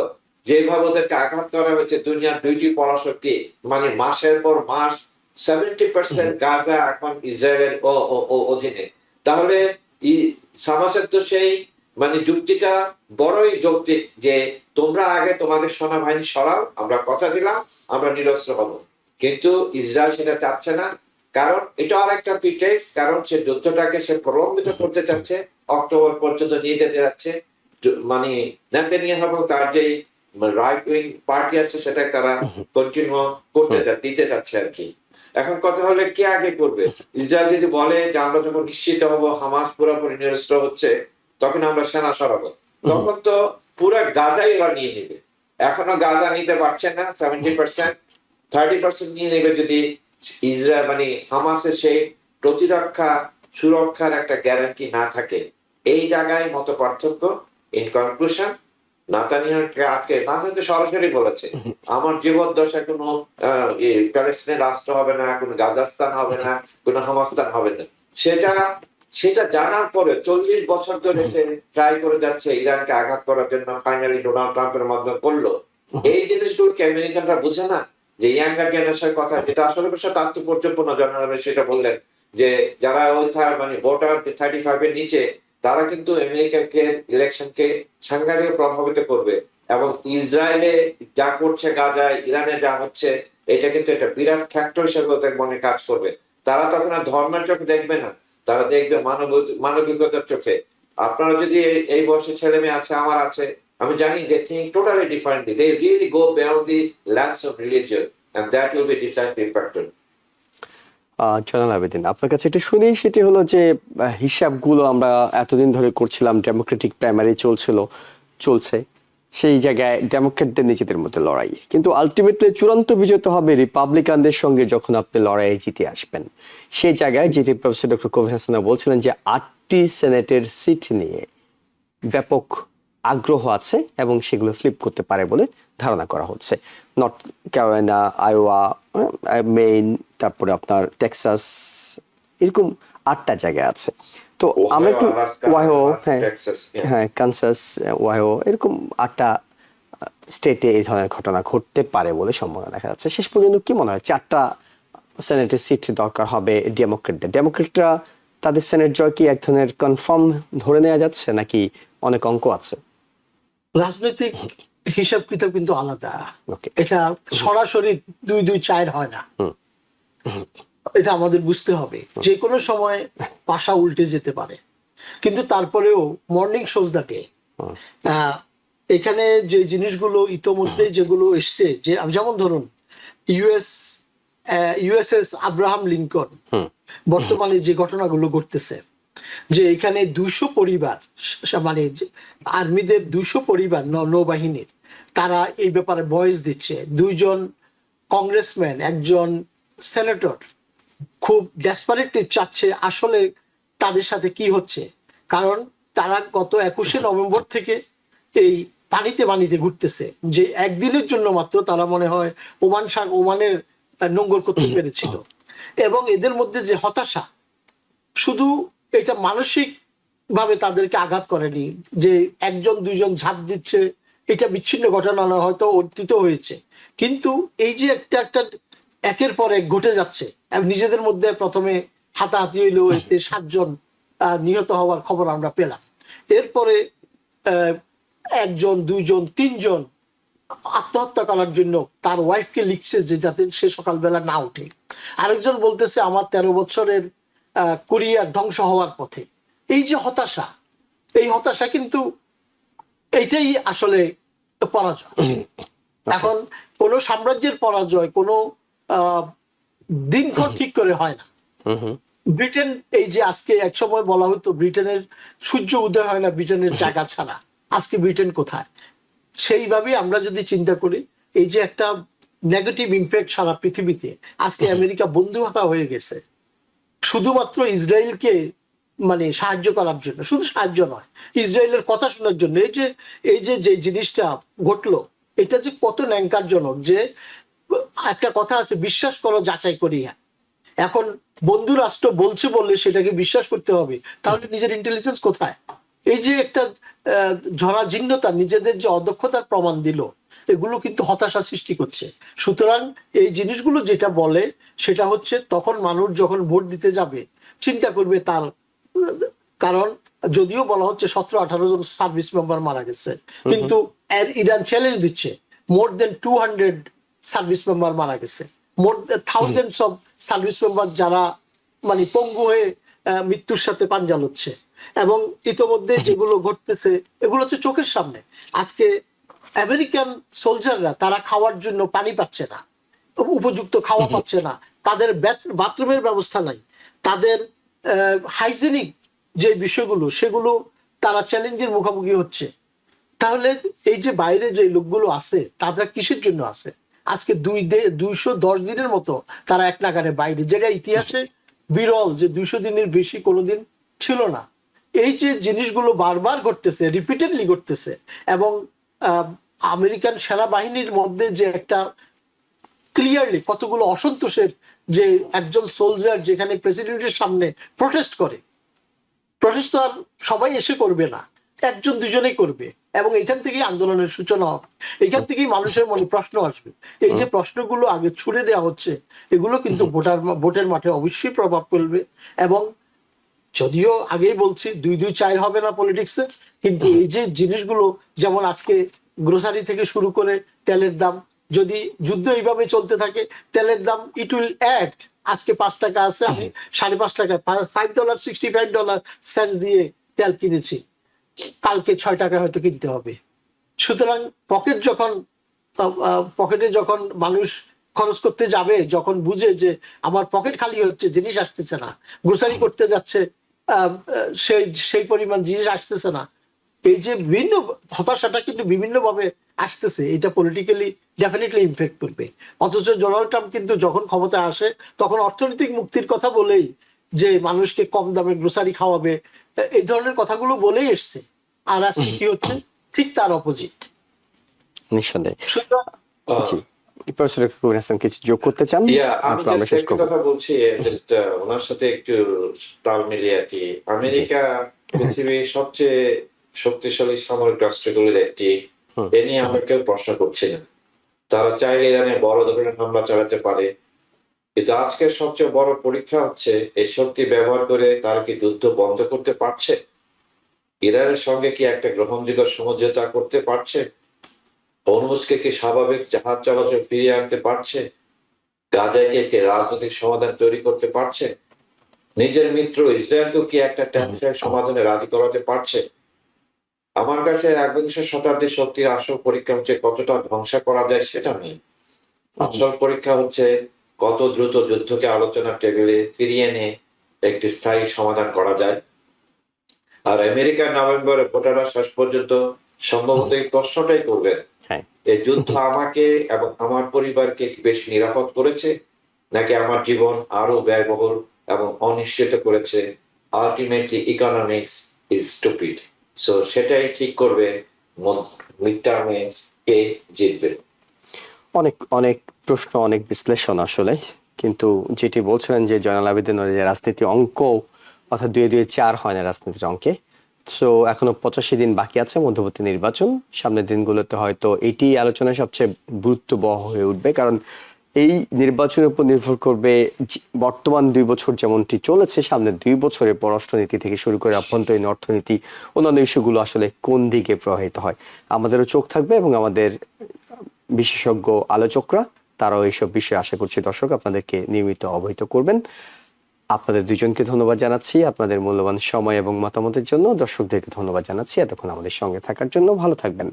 যেভাবে ওদেরকে আঘাত করা হয়েছে দুনিয়ার দুইটি পরাশক্তি, মানে মাসের পর মাস 70% গাজা এখন ইসরায়েলের অধীনে। তাহলে হামাসের তো সেই মানে যুক্তিটা বড়ই যৌক্তিক যে তোমরা আগে তোমাদের সেনাবাহিনী সরাও, আমরা কথা দিলাম আমরা নিরস্ত্র হব। কিন্তু ইসরায়েল সেটা চাচ্ছে না, কারণ এটা আর একটা প্রিটেক্স, কারণ সে যুদ্ধটাকে সে প্রলম্বিত করতে চাচ্ছে, অক্টোবর পর্যন্ত নিয়ে যেতে যাচ্ছে। মানে নেতানিয়াহু এবং তার যে রাইট উইং পার্টি আছে সেটা তারা কন্টিনিউ করতে দিতে চাচ্ছে আর কি। এখন কথা হলে কে আগে করবে? ইসরায়েল যদি বলে যে আমরা যখন নিশ্চিত হব হামাস পুরোপুরি নিরস্ত্র হচ্ছে, তখন আমরা সেনা সরাবো, তখন তো পুরো গাজাই ওরা নিয়ে নেবে। এখনো গাজা নিতে পারছে না 70%, 30% নিয়ে নেবে যদি ইসরায়েল মানে হামাসের সেই প্রতিরক্ষা সুরক্ষার একটা গ্যারান্টি না থাকে। এই জায়গায় মত পার্থক্য। ইন কনক্লুশন, নেতানিয়াহুকে আটকে নেতানিয়াহু সরাসরি বলেছে আমার জীবদ্দশায় কোনো প্যালেস্টাইনের রাষ্ট্র হবে না, কোনো গাজাস্তান হবে না, কোনো হামাস্তান হবে না। সেটা জানার পরে 40 বছর ধরে সে ট্রাই করে যাচ্ছে ইরানকে আঘাত করার জন্য, ফাইনালি ডোনাল্ড ট্রাম্পের মাধ্যমে করলো। এই জিনিসগুলোকে আমেরিকানরা বুঝে না যে ইয়াঙ্গার জেনারেশনের কথা, যেটা আসলে বেশ তাৎপর্যপূর্ণ জেনারেশন সেটা বললেন যে যারা ওই মানে ভোটার 35 এর নিচে, তারা কিন্তু আমেরিকাকে ইলেকশনকে সাংঘাতিক প্রভাবিত করবে, এবং ইসরায়েলে যা করছে গাজায়, ইরানে যা হচ্ছে, এটা কিন্তু একটা বিরাট ফ্যাক্টর হিসেবে ওদের মনে কাজ করবে। তারা তখন আর ধর্মের চোখে দেখবে না, তারা দেখবে মানবিকতার চোখে। আপনারা যদি এই বয়সে ছেলে মেয়ে আছে, আমার আছে, আমি জানি they think totally differently, they really go beyond the lens of religion, and that will be decisive factor. জনাল Abedin, আপনার কাছে এটা শুনি, সেটি হলো যে হিসাবগুলো আমরা এতদিন ধরে করছিলাম, ডেমোক্রেটিক প্রাইমারি চলছে, সেই জায়গায় ডেমোক্রেটদের নিজেদের মধ্যে লড়াই, কিন্তু আলটিমেটলি চূড়ান্ত বিজয় তো হবে রিপাবলিকানদের সঙ্গে যখন আপনি লড়াইয়ে জিতে আসবেন। সেই জায়গায় যেটি প্রফেসর ডক্টর কবির হাসান বলছিলেন যে 8টি সেনেটের সিট নিয়ে ব্যাপক আগ্রহ আছে এবং সেগুলো ফ্লিপ করতে পারে বলে ধারণা করা হচ্ছে। নর্থ ক্যারোলাইনা, আইওয়া, মেইন, তারপরে আপনার টেক্সাস, এরকম 8টা জায়গায় আছে। তো আমরা একটু ওয়াইও, হ্যাঁ কানসাস, ওয়াইও, এরকম 8টা স্টেটে এই ধরনের ঘটনা ঘটতে পারে বলে সম্ভাবনা দেখা যাচ্ছে। শেষ পর্যন্ত কি মনে হয়, 4টা সেনেটের সিট দরকার হবে ডেমোক্রেটদের? ডেমোক্রেটরা তাদের সেনেট জয় কি এক ধরনের কনফার্ম ধরে নেওয়া যাচ্ছে, নাকি অনেক অঙ্ক আছে? রাজনৈতিক হিসাব কিতাব কিন্তু আলাদা, এটা সরাসরি 2-2-4 হয় না, এটা আমাদের বুঝতে হবে। যে কোনো সময় পাশা উল্টে যেতে পারে, কিন্তু তারপরেও মর্নিং শোজ দ্য ডে। এখানে যে জিনিসগুলো ইতোমধ্যে যেগুলো এসছে, যে যেমন ধরুন ইউএসএস আব্রাহাম লিঙ্কন, বর্তমানে যে ঘটনাগুলো ঘটতেছে, যে এখানে 200 পরিবার, মানে আর্মিদের 200 পরিবার নৌবাহিনীর, তারা এই ব্যাপারে ভয়েস দিচ্ছে। 2জন কংগ্রেসম্যান, একজন সেনেটর খুব ডেসপারেটলি চাচ্ছে আসলে তাদের সাথে কি হচ্ছে, কারণ তারা গত 21শে নভেম্বর থেকে এই পানিতে ঘুরতেছে, যে একদিনের জন্য মাত্র তারা মনে হয় ওমানের নোঙ্গর করতে পেরেছিল। এবং এদের মধ্যে যে হতাশা, শুধু এটা মানসিক ভাবে তাদেরকে আঘাত করেনি যে 1-2জন ঝাঁপ দিচ্ছে এটা বিচ্ছিন্ন ঘটনা না, হয়তো অতীত হয়েছে, কিন্তু এই যে একটা একটা একের পর এক ঘটে যাচ্ছে, এবং নিজেদের মধ্যে প্রথমে হাতাহাতি হইলো, এতে 7 জন নিহত হওয়ার খবর আমরা পেলাম। এরপরে 1 জন 2 জন 3 জন আত্মহত্যা করার জন্য তার ওয়াইফকে লিখছে যে যাতে সে সকালবেলা না উঠে। আরেকজন বলতেছে আমার 13 বছরের কুরিয়ার ধ্বংস হওয়ার পথে। এই যে হতাশা, এই হতাশা কিন্তু এইটাই আসলে পরাজয়। এখন কোন সাম্রাজ্যের পরাজয় কোনো দিনক্ষণ ঠিক করে হয় না। ব্রিটেন, এই যে আজকে এক সময় বলা হতো ব্রিটেনের সূর্য উদয় হয় না ব্রিটেনের জায়গা ছাড়া, আজকে ব্রিটেন কোথায়? সেইভাবে আমরা যদি চিন্তা করি, এই যে একটা নেগেটিভ ইম্প্যাক্ট সারা পৃথিবীতে, আজকে আমেরিকা বন্ধুহারা হয়ে গেছে শুধুমাত্র ইসরায়েলকে মানে সাহায্য করার জন্য, শুধু সাহায্য নয়, ইসরায়েলের কথা শোনার জন্য। এই যে জিনিসটা ঘটলো, এটা যে কত ন্যাংকারজনক, যে একটা কথা আছে, বিশ্বাস করো যাচাই করি। এখন বন্ধু রাষ্ট্র বলছে বললে সেটাকে বিশ্বাস করতে হবে, তাহলে নিজের ইন্টেলিজেন্স কোথায়? এই যে একটা ঝরাঝীর্ণতা, নিজেদের যে অদক্ষতার প্রমাণ দিল, এগুলো কিন্তু হতাশা সৃষ্টি করছে। সুতরাং এই জিনিসগুলো যেটা বলে সেটা হচ্ছে, তখন মানুষ যখন ভোট দিতে যাবে চিন্তা করবে তার, কারণ যদিও বলা হচ্ছে 17-18 জন সার্ভিস মেম্বার মারা গেছে, কিন্তু ইরান চ্যালেঞ্জ দিচ্ছে মোর দেন 200 সার্ভিস মেম্বার মারা গেছে, মোর থাউজেন্ডস অফ সার্ভিস মেম্বার যারা মানে পঙ্গু হয়ে মৃত্যুর সাথে পাঞ্জা লড়ছে। এবং ইতোমধ্যে যেগুলো ঘটতেছে এগুলো হচ্ছে চোখের সামনে। আজকে আমেরিকান সোলজাররা তারা খাওয়ার জন্য পানি পাচ্ছে না, উপযুক্ত খাওয়া পাচ্ছে না, তাদের বাথরুমের ব্যবস্থা নাই, তাদের হাইজেনিক যে বিষয়গুলো সেগুলো তারা চ্যালেঞ্জের মুখোমুখি হচ্ছে। তাহলে এই যে বাইরে যে লোকগুলো আছে তারা কিসের জন্য আছে? আজকে 210 দিনের মতো তারা এক নাগারে বাইরে, যেটা ইতিহাসে বিরল, যে 200 দিনের বেশি কোনোদিন ছিল না। এই যে জিনিসগুলো বারবার ঘটতেছে, রিপিটেডলি ঘটতেছে, এবং আমেরিকান সেনাবাহিনীর মধ্যে যে একটা ক্লিয়ারলি কতগুলো অসন্তোষের, যে একজন সোলজার যেখানে প্রেসিডেন্টের সামনে প্রোটেস্ট করে, প্রোটেস্ট তো আর সবাই এসে করবে না, 1 জন 2 জনেই করবে, এবং এখান থেকেই আন্দোলনের সূচনা হবে, এখান থেকেই মানুষের মনে প্রশ্ন আসবে। এই যে প্রশ্নগুলো আগে ছুড়ে দেওয়া হচ্ছে, এগুলো কিন্তু ভোটের মাঠে অবশ্যই প্রভাব ফেলবে। এবং যদিও আগেই বলছি 2-2-4 হবে না পলিটিক্সে, কিন্তু এই যে জিনিসগুলো, যেমন আজকে গ্রোসারি থেকে শুরু করে তেলের দাম, যদি যুদ্ধ এইভাবে চলতে থাকে তেলের দাম ইট উইল অ্যাড। আজকে 5 টাকা আছে, আমি 5.5 টাকা $5.65 দিয়ে তেল কিনেছি, কালকে 6 টাকা হয়তো কিনতে হবে। সুতরাং পকেটে যখন মানুষ খরচ করতে যাবে, যখন বুঝে যে আমার পকেট খালি হচ্ছে, জিনিস আসতেছে না, গ্রোসারি করতে যাচ্ছে সেই পরিমাণ জিনিস আসতেছে না, এই যে বিভিন্ন হতাশাটা কিন্তু বিভিন্ন ভাবে আসতেছে, এটা পলিটিক্যালি ডেফিনেটলি ইমপ্যাক্ট করবে। অথচ ডোনাল্ড ট্রাম্প কিন্তু যখন ক্ষমতায় আসে তখন অর্থনৈতিক মুক্তির কথা বলেই, যে মানুষকে কম দামে গ্রোসারি খাওয়াবে, এই ধরনের কথাগুলো বলেই এসছে। আর আজকে কি হচ্ছে? ঠিক তার অপোজিট। নিঃসন্দেহে। সুতরাং জি, প্রফেসর কবির হাসান কিছু যোগ করতে চান? আমি আমরা শেষ একটা করব। কথা বলছি, জাস্ট ওনার সাথে একটু তাল মিলিয়ে আর কি। আমেরিকা পৃথিবীর সবচেয়ে শক্তিশালী সামরিক রাষ্ট্রগুলির একটি, এ নিয়ে আমরা কেউ প্রশ্ন করছি না। তারা চাইলে ইরানে বড় ধরনের হামলা চালাতে পারে, কিন্তু আজকের সবচেয়ে বড় পরীক্ষা হচ্ছে এই শক্তি ব্যবহার করে তারা কি যুদ্ধ বন্ধ করতে পারছে, ইরানের সঙ্গে কি একটা গ্রহণযোগ্য সমঝোতা করতে পারছে, হরমুজকে কি স্বাভাবিক জাহাজ চলাচল ফিরিয়ে আনতে পারছে, গাজায় কি রাজনৈতিক সমাধান তৈরি করতে পারছে, নিজের মিত্র ইসরায়েলকে কি একটা টেনশন সমাধানে রাজি করাতে পারছে। আমার কাছে 21শ শতাব্দীর শক্তির আসল পরীক্ষা হচ্ছে কতটা ধ্বংস করা যায় সেটা নেই, আসল পরীক্ষা হচ্ছে কত দ্রুত যুদ্ধকে আলোচনার টেবিলে ফিরিয়ে এনে একটি স্থায়ী সমাধান করা যায়। আর আমেরিকার নভেম্বরে ভোটাররা শেষ পর্যন্ত সম্ভবত এই প্রশ্নটাই করবেন, এই যুদ্ধ আমাকে এবং আমার পরিবারকে বেশি নিরাপদ করেছে, নাকি আমার জীবন আরো ব্যয়বহুল এবং অনিশ্চিত করেছে। Ultimately economics is stupid. So সেটাই ঠিক করবে মিড টার্মে কে জিতবে। অনেক অনেক প্রশ্ন, অনেক বিশ্লেষণ আসলে, কিন্তু যেটি বলছিলেন যে জয়নাল আবেদিন যে রাজনীতি অঙ্ক, অর্থাৎ 2-2-4 হয় না রাজনীতির অঙ্কে, সো এখনো 85 দিন বাকি আছে মধ্যবর্তী নির্বাচন। সামনের দিনগুলোতে হয়তো এটি আলোচনায় সবচেয়ে গুরুত্ববহ হয়ে উঠবে, কারণ এই নির্বাচনের উপর নির্ভর করবে বর্তমান 2 বছর যেমনটি চলেছে, সামনের 2 বছরে পররাষ্ট্রনীতি থেকে শুরু করে আভ্যন্তরীণ অর্থনীতি, অন্যান্য ইস্যুগুলো আসলে কোন দিকে প্রবাহিত হয়। আমাদেরও চোখ থাকবে এবং আমাদের বিশেষজ্ঞ আলোচকরা তারাও এইসব বিষয়ে আশা করছি দর্শক আপনাদেরকে নিয়মিত অবহিত করবেন। আপনাদের দুজনকে ধন্যবাদ জানাচ্ছি আপনাদের মূল্যবান সময় এবং মতামতের জন্য। দর্শকদেরকে ধন্যবাদ জানাচ্ছি এতক্ষণ আমাদের সঙ্গে থাকার জন্য। ভালো থাকবেন।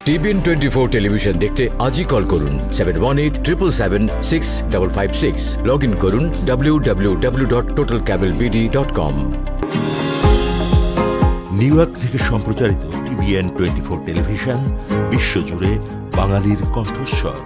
টিভিএন 24 টেলিভিশন দেখতে আজই কল করুন 7187776556। লগ ইন করুন www.totalcablebd.com। নিউ ইয়র্ক থেকে সম্প্রচারিত টিভিএন 24 টেলিভিশন বিশ্বজুড়ে বাঙালির কণ্ঠস্বর।